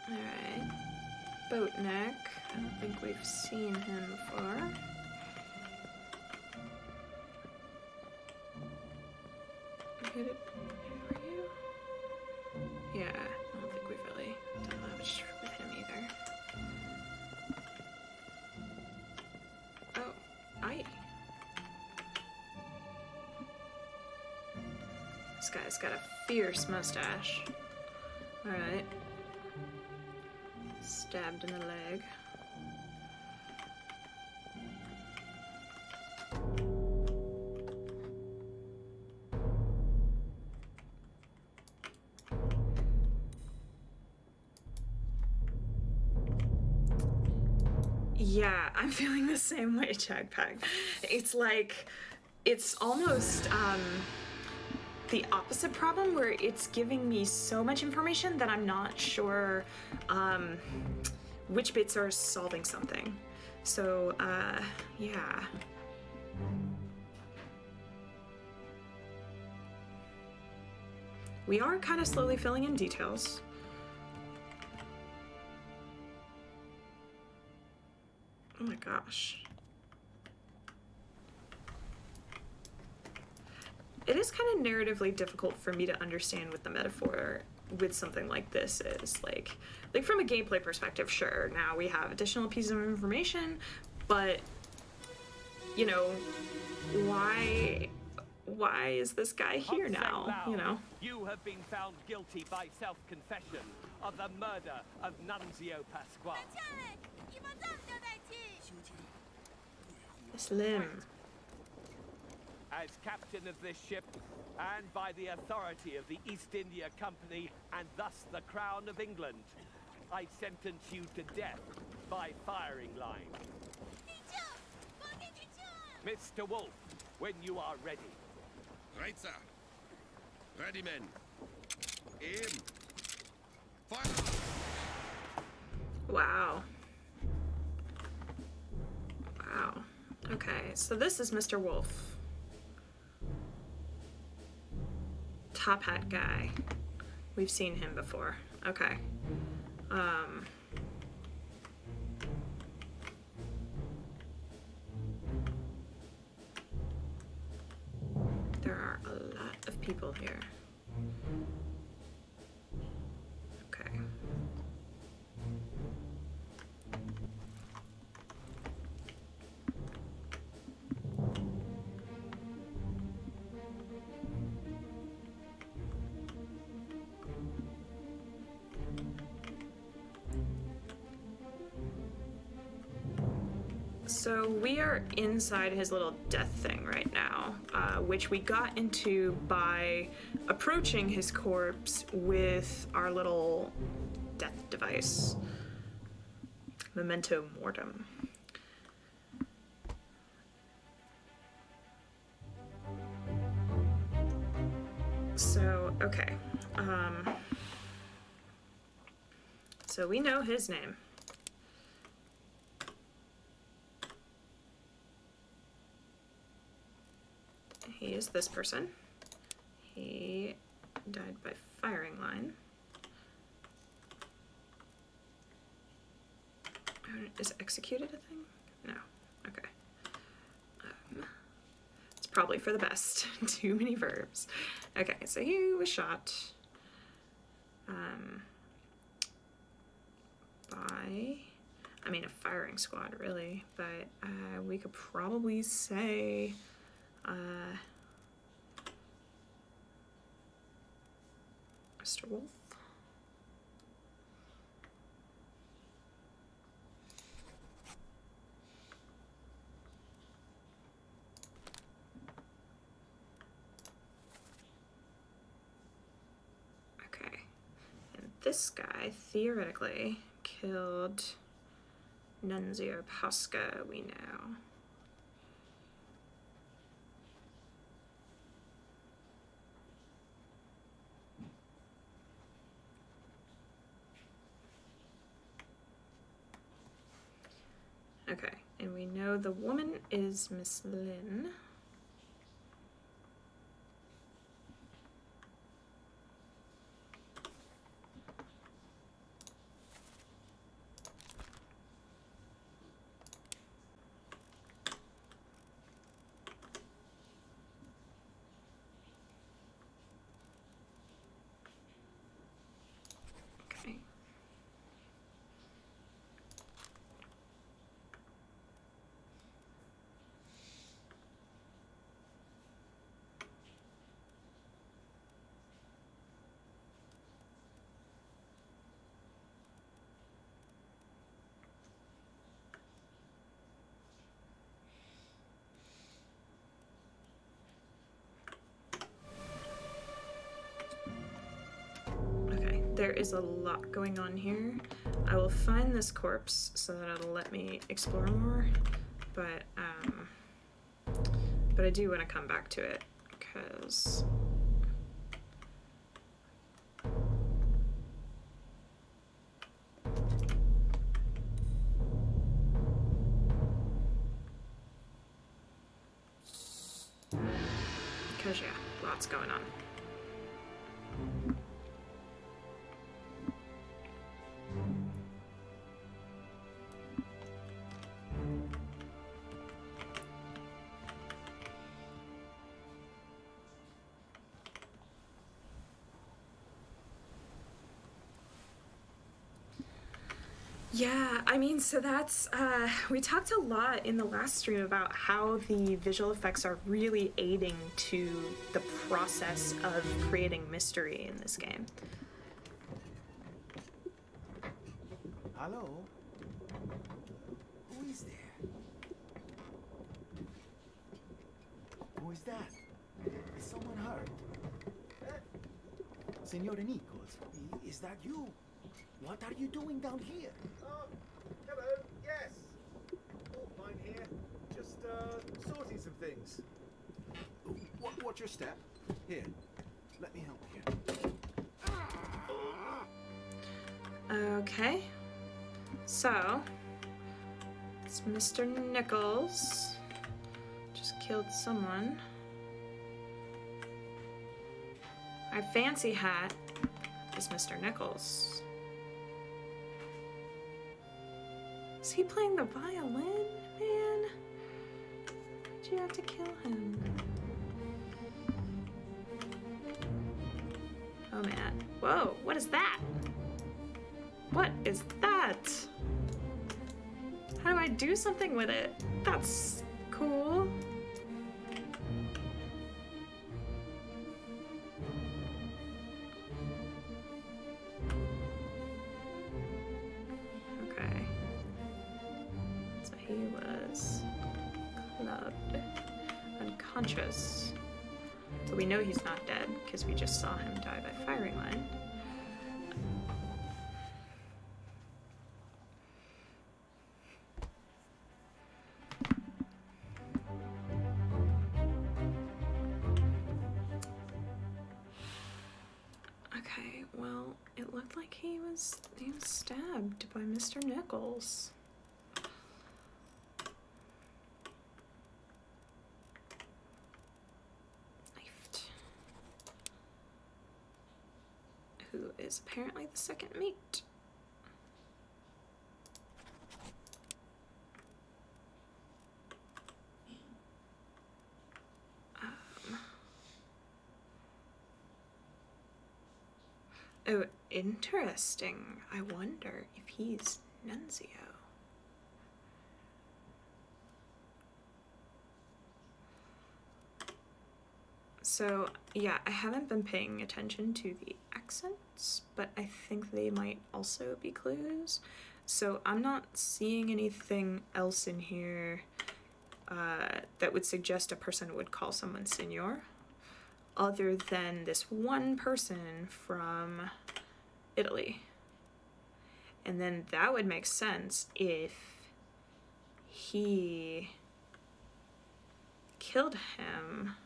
All right. Boatneck. I don't think we've seen him before. Who were you? Yeah, I don't think we've really done much with him either. Oh, aye. This guy's got a fierce mustache. Alright. Stabbed in the leg. Yeah, I'm feeling the same way, Jagpack. It's like, it's almost the opposite problem where it's giving me so much information that I'm not sure which bits are solving something. So, yeah. We are kind of slowly filling in details. Oh my gosh. It is kind of narratively difficult for me to understand what the metaphor with something like this is. Like from a gameplay perspective, sure, now we have additional pieces of information, but, you know, why is this guy here now, you know? You have been found guilty by self-confession of the murder of Nunzio Pasquale. Slim. As captain of this ship, and by the authority of the East India Company, and thus the Crown of England, I sentence you to death by firing line. Mr. Wolf, when you are ready. Right, sir. Ready, men. Aim. Fire! Wow. Wow. Okay, so this is Mr. Wolf. Top hat guy. We've seen him before. Okay. There are a lot of people here. Okay. So we are inside his little death thing right now, which we got into by approaching his corpse with our little death device, Memento Mortem. So, okay. So we know his name. He is this person. He died by firing line. Is executed a thing? No. Okay. It's probably for the best. Too many verbs. Okay, so he was shot by, I mean, a firing squad, really, but we could probably say Mr. Wolf. Okay, and this guy theoretically killed Nunzio Pasca, we know. Okay, and we know the woman is Miss Lynn. Okay. Okay, there is a lot going on here. I will find this corpse so that it'll let me explore more, but I do want to come back to it because yeah, lots going on. Yeah, I mean, so that's, we talked a lot in the last stream about how the visual effects are really aiding to the process of creating mystery in this game. Hello? Who is there? Who is that? Is someone hurt? Signore Nichols, is that you? What are you doing down here? Oh, hello, yes. All fine here. Just, sorting some things. Watch your step. Here, let me help you. Okay. So, it's Mr. Nichols. Just killed someone. Our fancy hat is Mr. Nichols. Is he playing the violin, man? Why'd you have to kill him? Oh man. Whoa, what is that? What is that? How do I do something with it? That's cool. Okay. So he was clubbed, unconscious. But we know he's not dead because we just saw him die by firing line. Okay, well, it looked like he was stabbed by Mr. Nichols. Knifed. Who is apparently the second mate. Oh, interesting. I wonder if he's Nunzio. So, yeah, I haven't been paying attention to the accents, but I think they might also be clues. So I'm not seeing anything else in here that would suggest a person would call someone Signor, other than this one person from Italy. And then that would make sense if he killed him.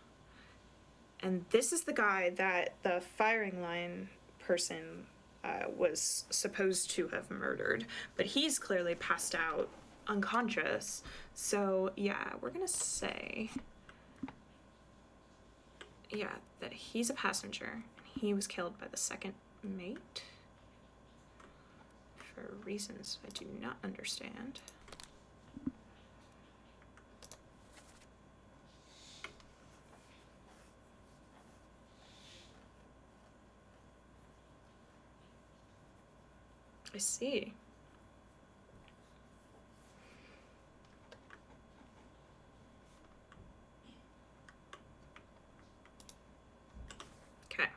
And this is the guy that the firing line person was supposed to have murdered, but he's clearly passed out unconscious. So yeah, we're gonna say, yeah, that he's a passenger and he was killed by the second mate for reasons I do not understand. I see. Okay.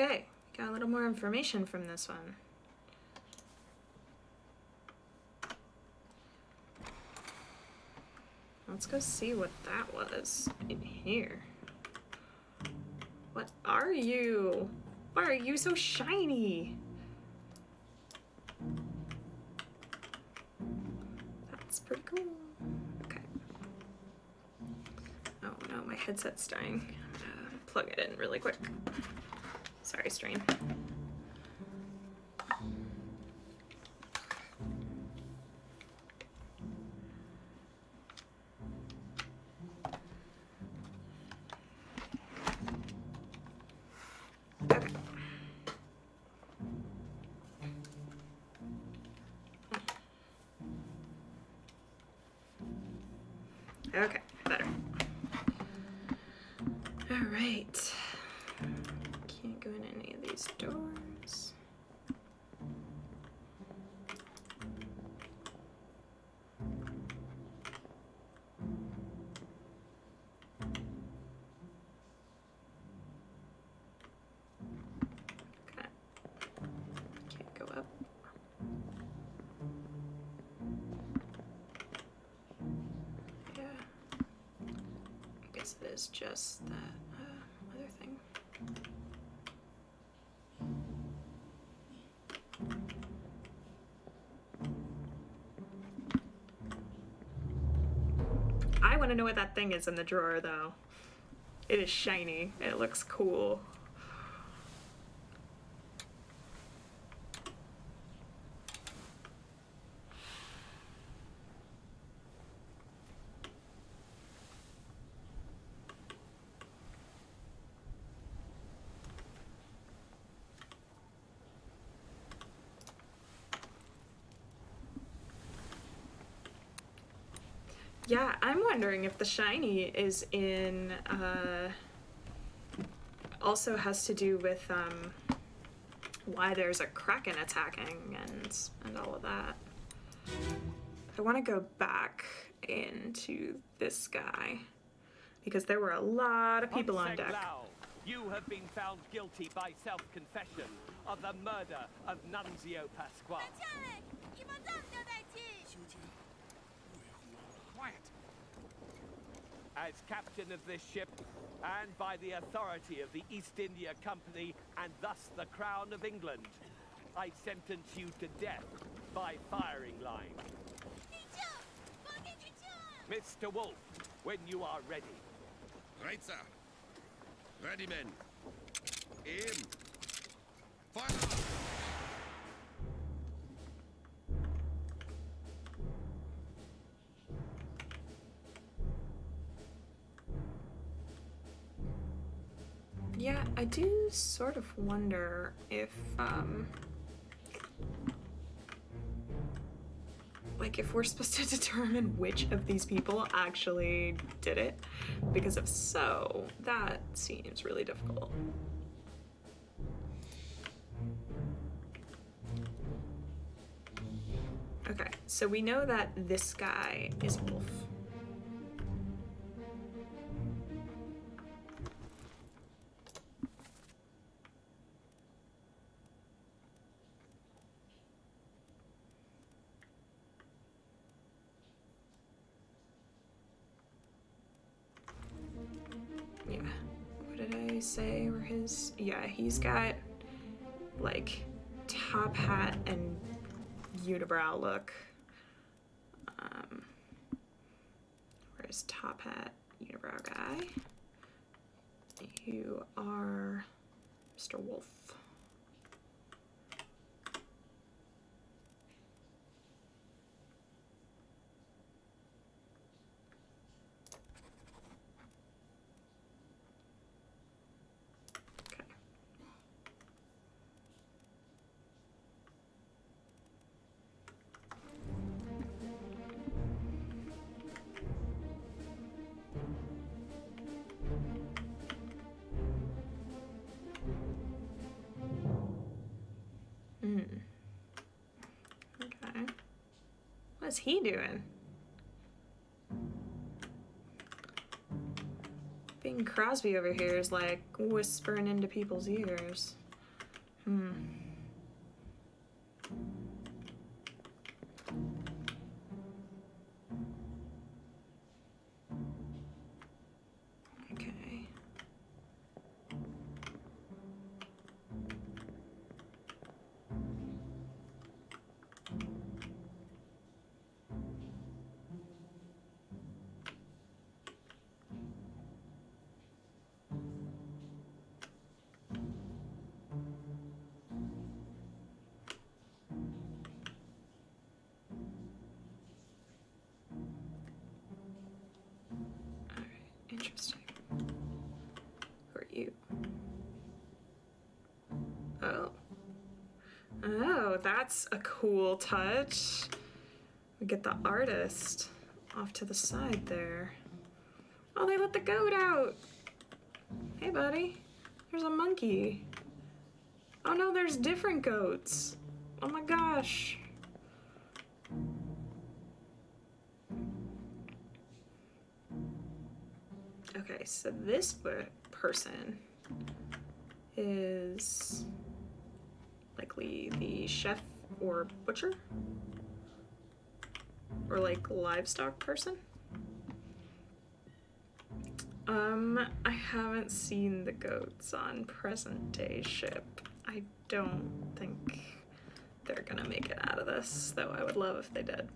Okay, got a little more information from this one. Let's go see what that was in here. What are you? Why are you so shiny? That's pretty cool. Okay. Oh no, my headset's dying. I'm gonna plug it in really quick. Sorry, stream. Okay. Okay, better. All right. Can't go in any of these doors. as it is just that other thing. I want to know what that thing is in the drawer, though. It is shiny. It looks cool. Yeah, I'm wondering if the shiny is in, also has to do with, why there's a kraken attacking and all of that. I want to go back into this guy, because there were a lot of people on deck. You have been found guilty by self-confession of the murder of Nunzio Pasquale. Quiet. As captain of this ship, and by the authority of the East India Company, and thus the Crown of England, I sentence you to death by firing line. Mr. Wolf, when you are ready. Right, sir. Ready, men. Aim. Fire! Yeah, I do sort of wonder if, like, if we're supposed to determine which of these people actually did it, because if so, that seems really difficult. Okay, so we know that this guy is Wolf. Yeah, what did I say were his? Yeah, he's got like top hat and unibrow look. Where's top hat, unibrow guy? You are Mr. Wolf. Okay. What's he doing? Bing Crosby over here is like whispering into people's ears. Okay. Interesting. Who are you? Oh. Oh, that's a cool touch. We get the artist off to the side there. Oh, they let the goat out. Hey, buddy. There's a monkey. Oh no, there's different goats. Oh my gosh. Okay, so this person is likely the chef or butcher, or like livestock person. I haven't seen the goats on present day ship. I don't think they're gonna make it out of this, though I would love if they did.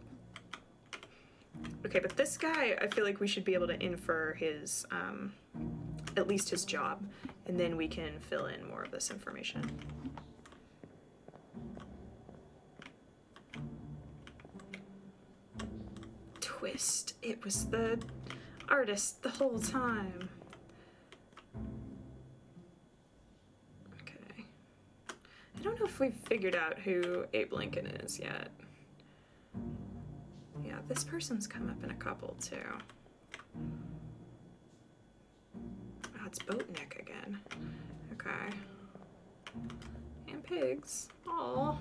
Okay, but this guy, I feel like we should be able to infer his, at least his job, and then we can fill in more of this information. Twist. It was the artist the whole time. Okay. I don't know if we've figured out who Abe Lincoln is yet. Yeah, this person's come up in a couple too. Oh, it's Boatneck again. Okay. And pigs. Aw,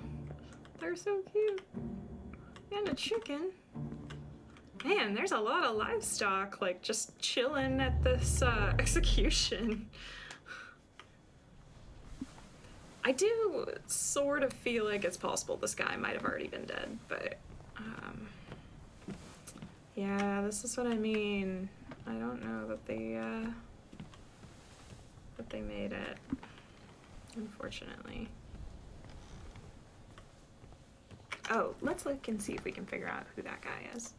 they're so cute. And a chicken. Man, there's a lot of livestock, like, just chilling at this execution. I do sort of feel like it's possible this guy might have already been dead, but, yeah, this is what I mean. I don't know that they made it, unfortunately. Oh, let's look and see if we can figure out who that guy is.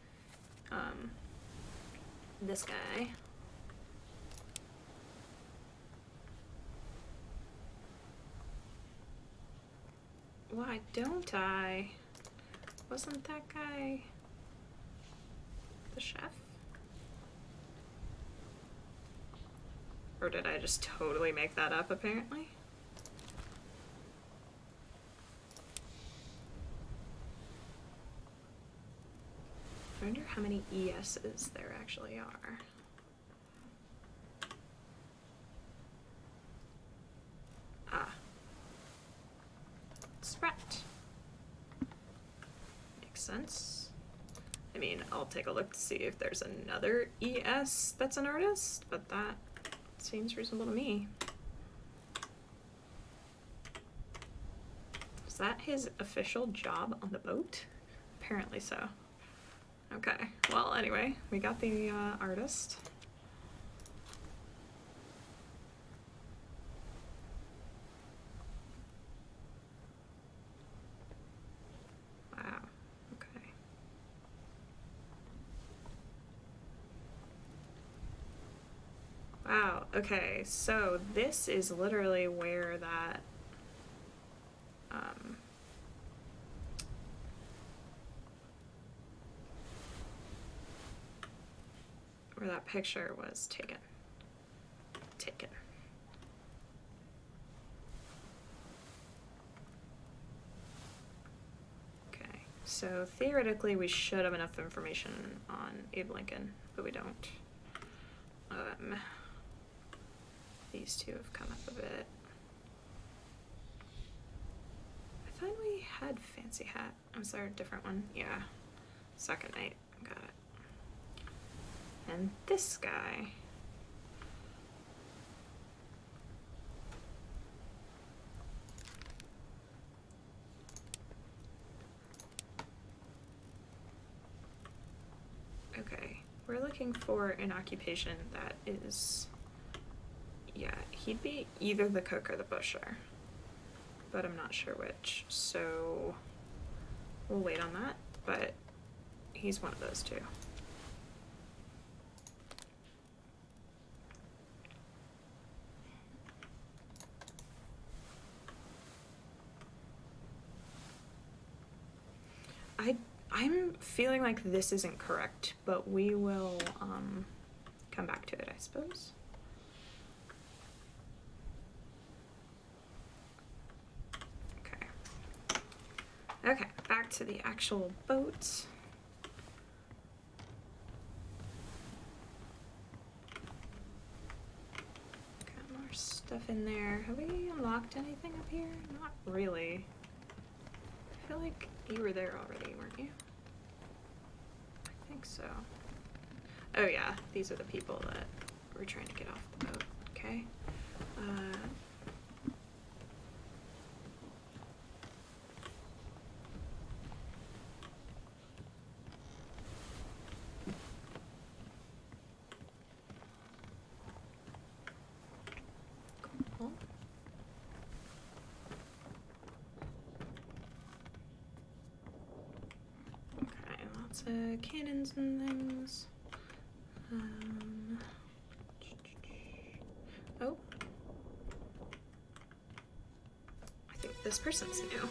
This guy. Why don't I? Wasn't that guy the chef? Or did I just totally make that up, apparently? I wonder how many ES's there actually are. Ah. Sprat. Makes sense. I mean, I'll take a look to see if there's another ES that's an artist, but that seems reasonable to me. Is that his official job on the boat? Apparently so. Okay, well, anyway, we got the artist. Wow, okay. Wow, okay, so this is literally where that, where that picture was taken. Okay, so theoretically we should have enough information on Abe Lincoln, but we don't. These two have come up a bit. I thought we had Fancy Hat. Was there a different one? Yeah. Second Night. Got it. And this guy. Okay, we're looking for an occupation that is, yeah, he'd be either the cook or the butcher, but I'm not sure which, so we'll wait on that, but he's one of those two. I'm feeling like this isn't correct, but we will come back to it, I suppose. Okay. Okay, back to the actual boat. Got more stuff in there. Have we unlocked anything up here? Not really. I feel like you were there already, weren't you? I think so. Oh yeah, these are the people that we're trying to get off the boat. Okay. lots of cannons and things. Oh. I think this person's new.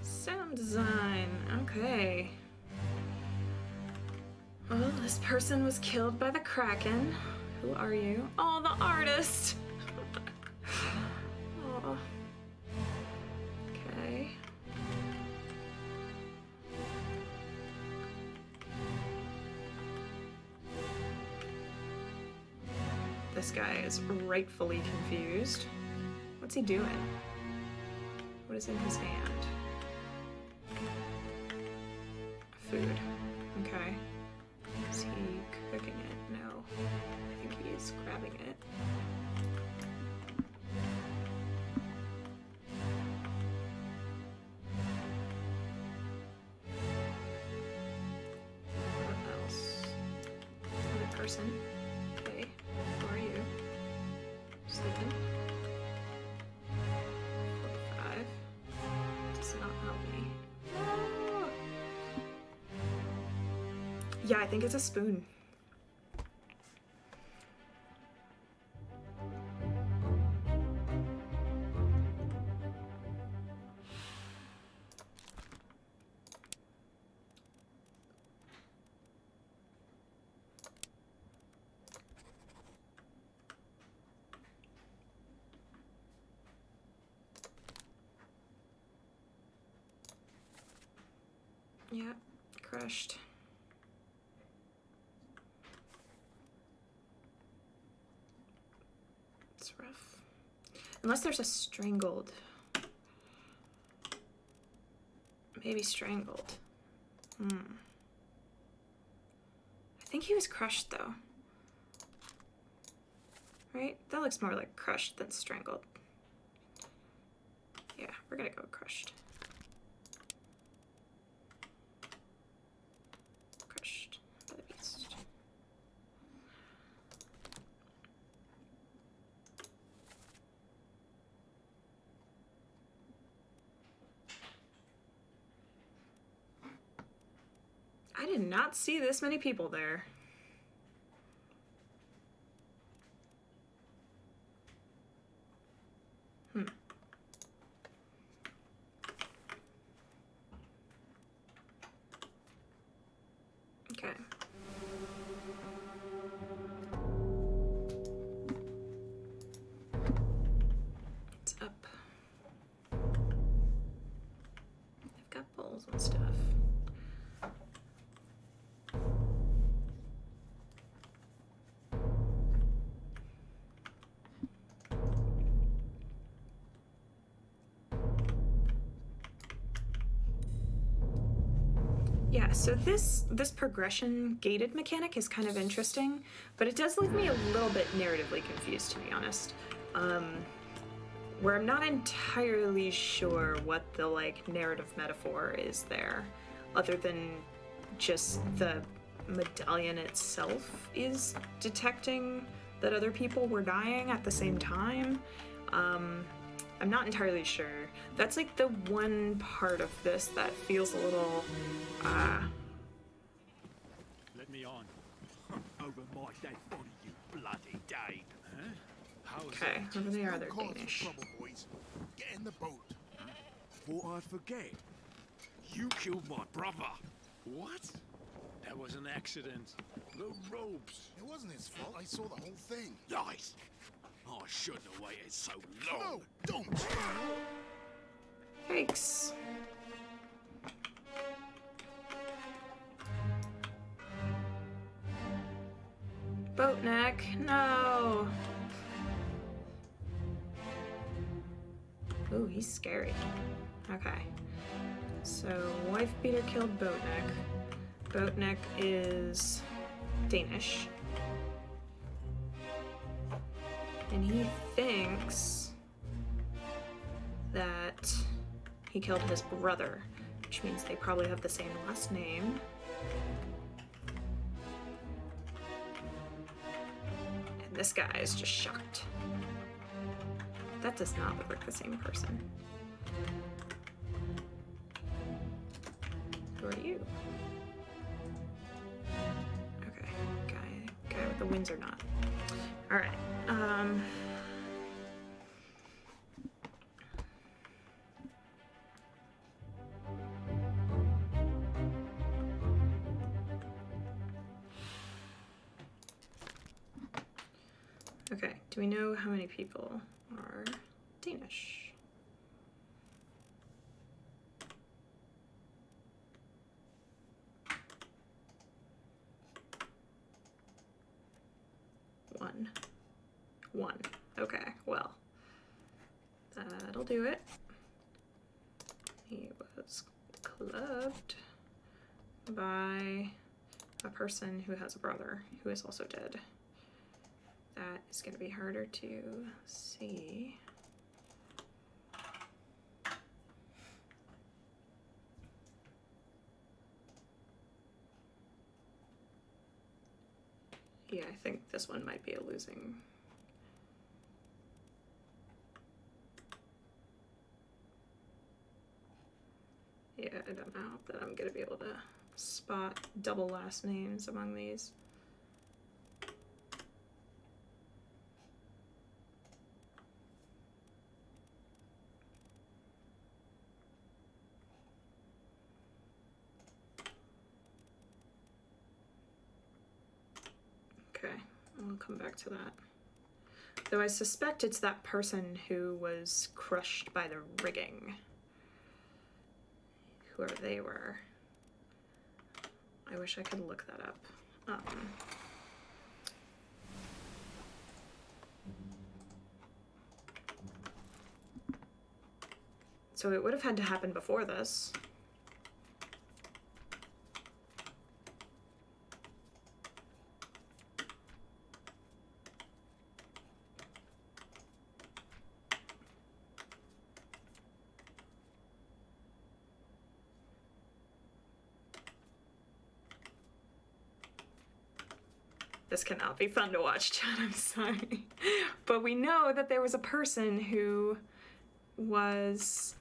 Sound design, okay. Well, this person was killed by the Kraken. Who are you? Oh, the artist! Oh. Okay. This guy is rightfully confused. What's he doing? What is in his hand? Food. Okay. Is he cooking it? No. I think he's grabbing it. What else? Another person. Okay. Who are you? Sleeping. 45. Does not help me. Oh. Yeah, I think it's a spoon. Yeah, crushed. It's rough. Unless there's a strangled. Maybe strangled. I think he was crushed though. Right? That looks more like crushed than strangled. Yeah, we're gonna go crushed. Crushed by the beast. I did not see this many people there. Okay. It's up. I've got bowls and stuff. Yeah, so this progression gated mechanic is kind of interesting, but it does leave me a little bit narratively confused, to be honest. Where I'm not entirely sure what the like narrative metaphor is there, other than just the medallion itself is detecting that other people were dying at the same time. I'm not entirely sure. That's like the one part of this that feels a little, Let me on. Over my dead body, you bloody Dane. Huh? How is okay, that? over there they're Cause for Danish. trouble, boys. Get in the boat. Thought I'd forget. You killed my brother. What? That was an accident. The ropes. It wasn't his fault. I saw the whole thing. Lies. I shouldn't have waited so long. No, don't. Yikes. Boat neck, no. Ooh, he's scary. Okay. So, wife beater killed Boatneck. Boatneck is Danish. And he thinks that he killed his brother, which means they probably have the same last name. And this guy is just shocked. That does not look like the same person. Who are you? Okay, guy with the Windsor knot. All right. Okay, do we know how many people are Danish? One. Okay, well, that'll do it. He was clubbed by a person who has a brother who is also dead. That is going to be harder to see. Yeah, I think this one might be a losing. Yeah, I don't know that I'm going to be able to spot double last names among these. Okay, we'll come back to that. Though I suspect it's that person who was crushed by the rigging. Whoever they were. I wish I could look that up. So it would have had to happen before this. This cannot be fun to watch, Chad, I'm sorry. But we know that there was a person who was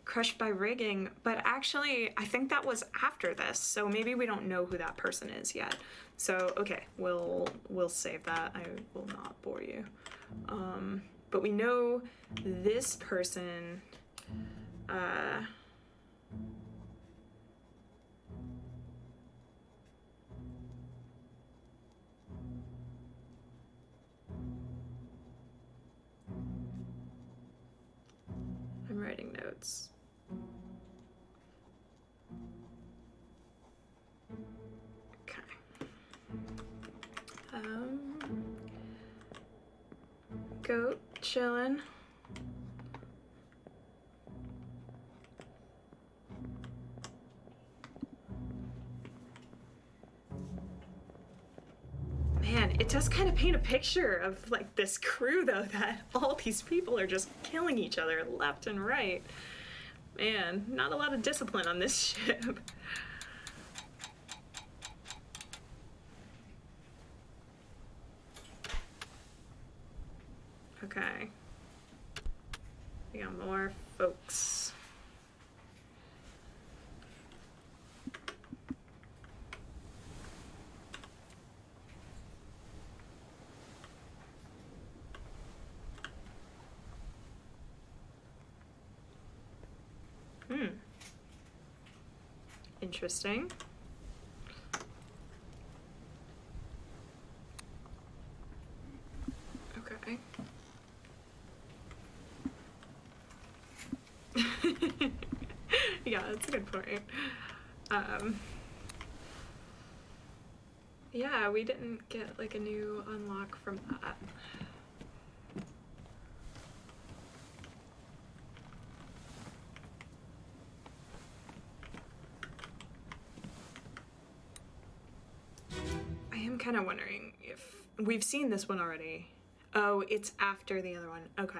crushed by rigging, but actually I think that was after this, so maybe we don't know who that person is yet. So okay, we'll save that. I will not bore you. But we know this person I'm writing notes. Okay. Goat chillin'. Man, it does kind of paint a picture of like this crew though, that all these people are just killing each other left and right. Man, not a lot of discipline on this ship. Okay. We got more folks. Interesting. Okay. Yeah, that's a good point. Yeah, we didn't get like a new unlock from that. I am kind of wondering if we've seen this one already, Oh, it's after the other one. Okay.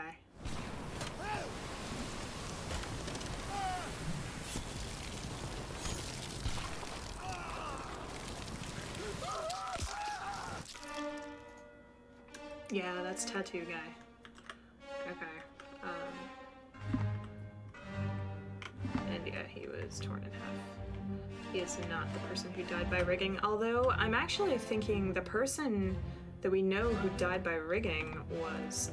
Yeah, that's Tattoo Guy. Okay. And yeah, he was torn in half. He is not the person who died by rigging, although I'm actually thinking the person that we know who died by rigging was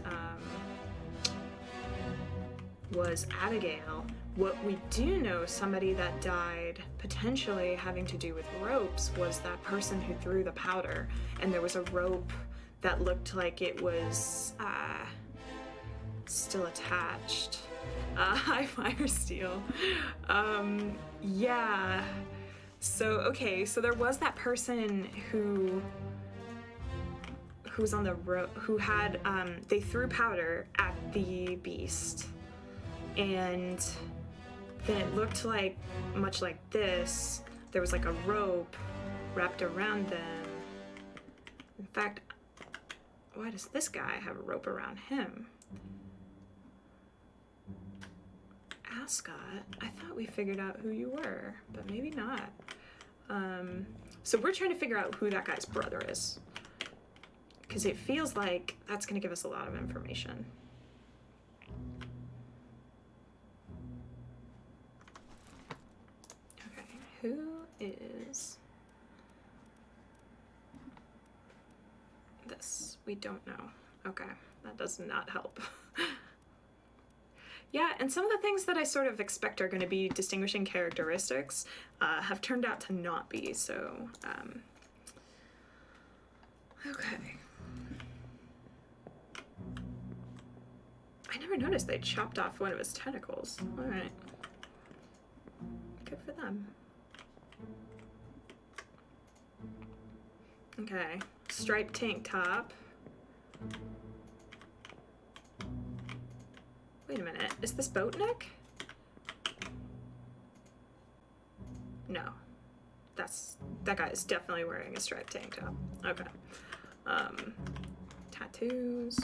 Abigail. What we do know, somebody that died potentially having to do with ropes, was that person who threw the powder, and there was a rope that looked like it was still attached. High fire steel. Yeah. So, okay, so there was that person who was on the rope, who had, they threw powder at the beast, and then it looked like, much like this, there was like a rope wrapped around them. In fact, why does this guy have a rope around him? Ascot, I thought we figured out who you were, but maybe not. So we're trying to figure out who that guy's brother is, because it feels like that's going to give us a lot of information. Okay, who is this? We don't know. Okay, that does not help. Yeah, and some of the things that I sort of expect are going to be distinguishing characteristics have turned out to not be, so, okay. I never noticed they chopped off one of his tentacles. All right. Good for them. Okay, striped tank top. Wait a minute, is this boat neck? No. That guy is definitely wearing a striped tank top. Okay. Tattoos.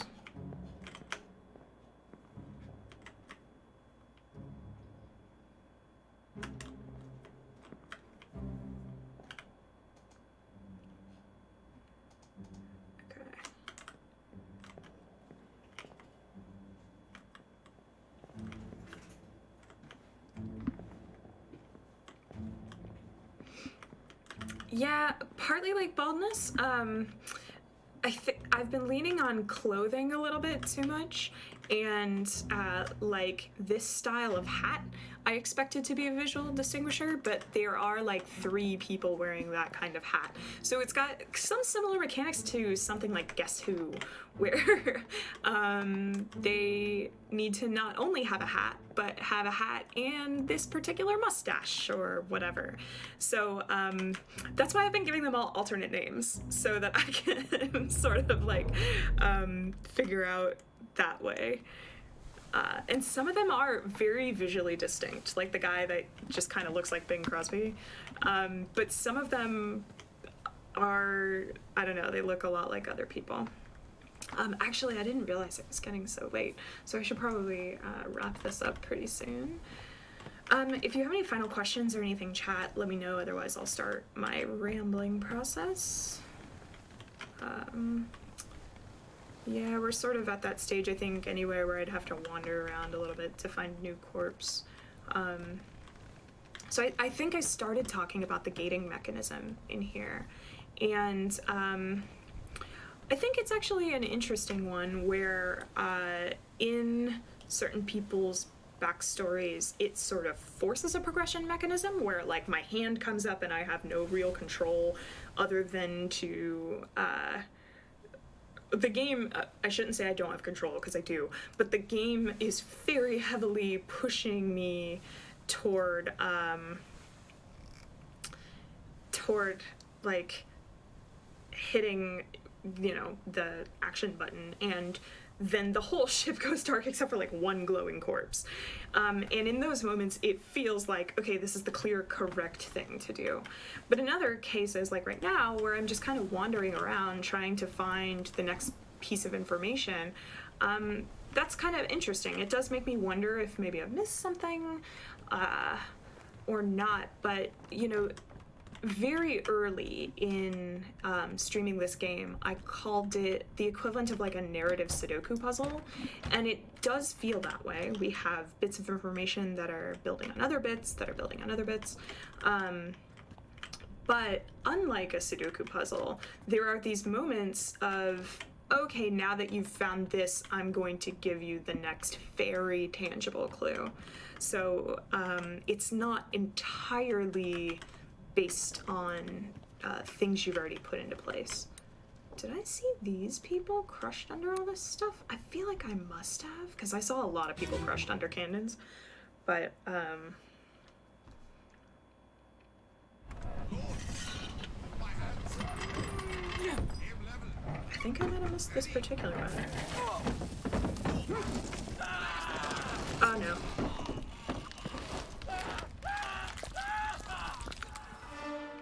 Yeah, partly like baldness. I've been leaning on clothing a little bit too much, and like this style of hat, I expected to be a visual distinguisher, but there are like 3 people wearing that kind of hat. So it's got some similar mechanics to something like Guess Who, where they need to not only have a hat, but have a hat and this particular mustache or whatever. So that's why I've been giving them all alternate names, so that I can sort of like figure out that way. And some of them are very visually distinct, like the guy that just kind of looks like Bing Crosby. But some of them are, I don't know, they look a lot like other people. Actually, I didn't realize it was getting so late, so I should probably wrap this up pretty soon. If you have any final questions or anything, chat, let me know, otherwise I'll start my rambling process. Yeah, we're sort of at that stage, I think, anyway, where I'd have to wander around a little bit to find new corpse. So I think I started talking about the gating mechanism in here, and I think it's actually an interesting one where in certain people's backstories, it sort of forces a progression mechanism where, like, my hand comes up and I have no real control other than to the game, I shouldn't say I don't have control, because I do, but the game is very heavily pushing me toward, like, hitting, you know, the action button, and then the whole ship goes dark except for, like, one glowing corpse. And in those moments, it feels like, okay, this is the clear, correct thing to do. But in other cases, like right now, where I'm just kind of wandering around trying to find the next piece of information, that's kind of interesting. It does make me wonder if maybe I've missed something or not, but, you know, very early in streaming this game, I called it the equivalent of like a narrative Sudoku puzzle, and it does feel that way. We have bits of information that are building on other bits, that are building on other bits. But unlike a Sudoku puzzle, there are these moments of, okay, now that you've found this, I'm going to give you the next very tangible clue. So it's not entirely based on things you've already put into place. Did I see these people crushed under all this stuff? I feel like I must have, because I saw a lot of people crushed under cannons, but I think I might have missed this particular one. Oh no.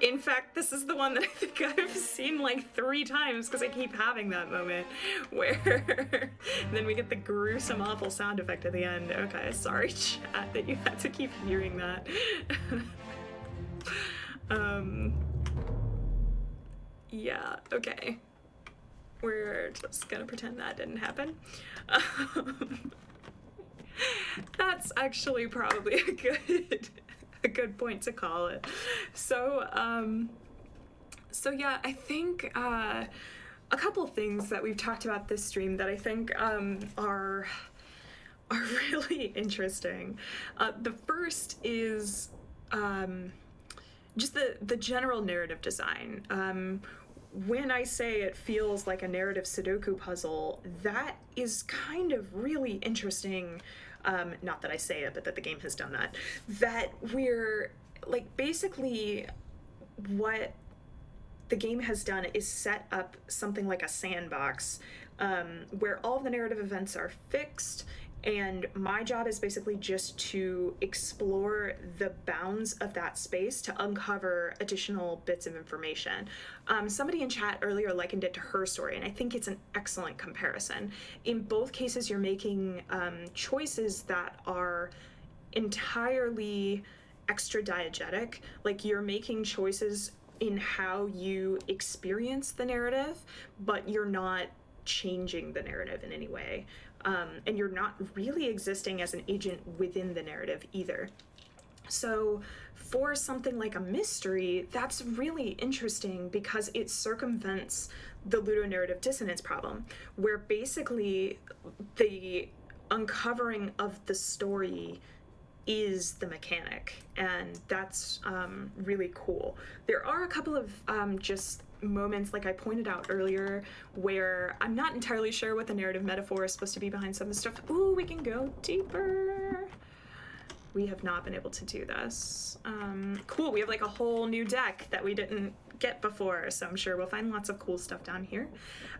In fact, this is the one that I think I've seen like 3 times because I keep having that moment where then we get the gruesome, awful sound effect at the end. Okay, sorry chat that you had to keep hearing that. Yeah, okay. We're just gonna pretend that didn't happen. That's actually probably a good point to call it. So yeah, I think a couple things that we've talked about this stream that I think are really interesting. The first is just the general narrative design. When I say it feels like a narrative Sudoku puzzle, that is kind of really interesting. Not that I say it, but that the game has done that. That we're, like, basically what the game has done is set up something like a sandbox where all of the narrative events are fixed, and my job is basically just to explore the bounds of that space to uncover additional bits of information. Somebody in chat earlier likened it to Her Story, and I think it's an excellent comparison. In both cases, you're making choices that are entirely extra-diegetic. Like, you're making choices in how you experience the narrative, but you're not changing the narrative in any way. And you're not really existing as an agent within the narrative either. So for something like a mystery, that's really interesting because it circumvents the ludonarrative dissonance problem, where basically the uncovering of the story is the mechanic, and that's really cool. There are a couple of just moments, like I pointed out earlier, where I'm not entirely sure what the narrative metaphor is supposed to be behind some of the stuff. Ooh, we can go deeper. We have not been able to do this. Cool, we have like a whole new deck that we didn't get before, so I'm sure we'll find lots of cool stuff down here.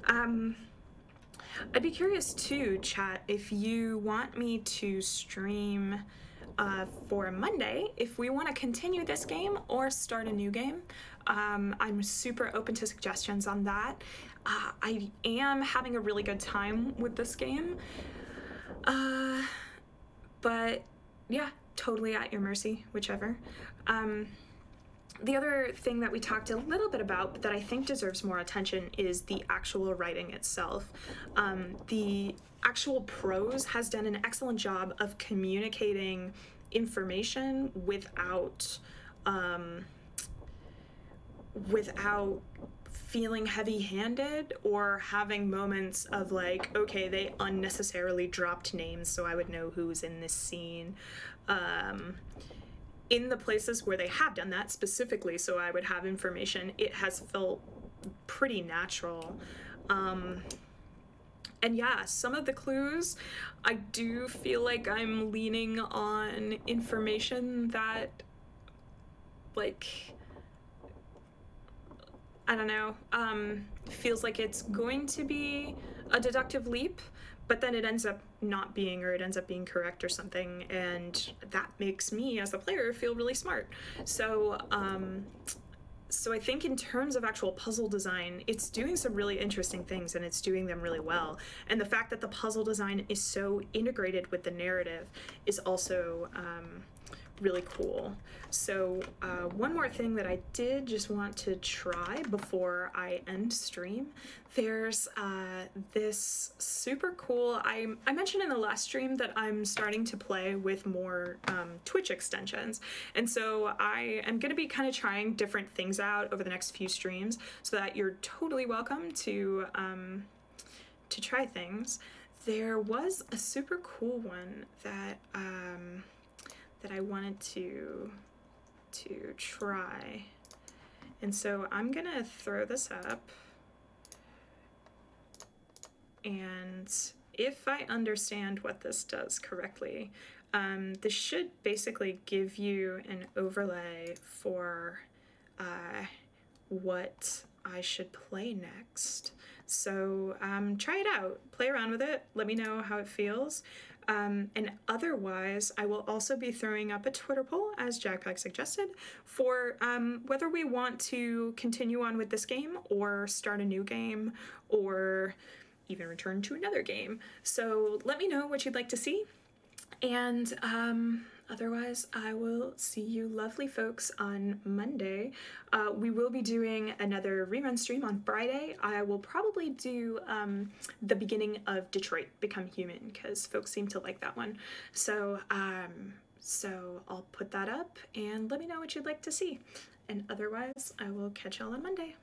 I'd be curious too, chat, if you want me to stream for Monday, if we want to continue this game or start a new game. I'm super open to suggestions on that. I am having a really good time with this game. But yeah, totally at your mercy, whichever. The other thing that we talked a little bit about, but that I think deserves more attention, is the actual writing itself. The actual prose has done an excellent job of communicating information without feeling heavy-handed or having moments of like, okay, they unnecessarily dropped names so I would know who's in this scene. In the places where they have done that specifically so I would have information, it has felt pretty natural. And yeah, some of the clues, I do feel like I'm leaning on information that, like, I don't know, feels like it's going to be a deductive leap, but then it ends up not being, or it ends up being correct or something, and that makes me as a player feel really smart. So So I think in terms of actual puzzle design, it's doing some really interesting things and it's doing them really well. And the fact that the puzzle design is so integrated with the narrative is also really cool. So one more thing that I did just want to try before I end stream, there's this super cool, I mentioned in the last stream that I'm starting to play with more Twitch extensions, and so I am going to be kind of trying different things out over the next few streams, so that you're totally welcome to try things. There was a super cool one that that I wanted to try, and so I'm gonna throw this up, and if I understand what this does correctly, this should basically give you an overlay for what I should play next. So try it out, play around with it, let me know how it feels. And otherwise, I will also be throwing up a Twitter poll, as Jackpack suggested, for whether we want to continue on with this game or start a new game or even return to another game. So let me know what you'd like to see. And otherwise, I will see you lovely folks on Monday. We will be doing another rerun stream on Friday. I will probably do the beginning of Detroit Become Human, because folks seem to like that one. So, so I'll put that up and let me know what you'd like to see. And otherwise, I will catch y'all on Monday.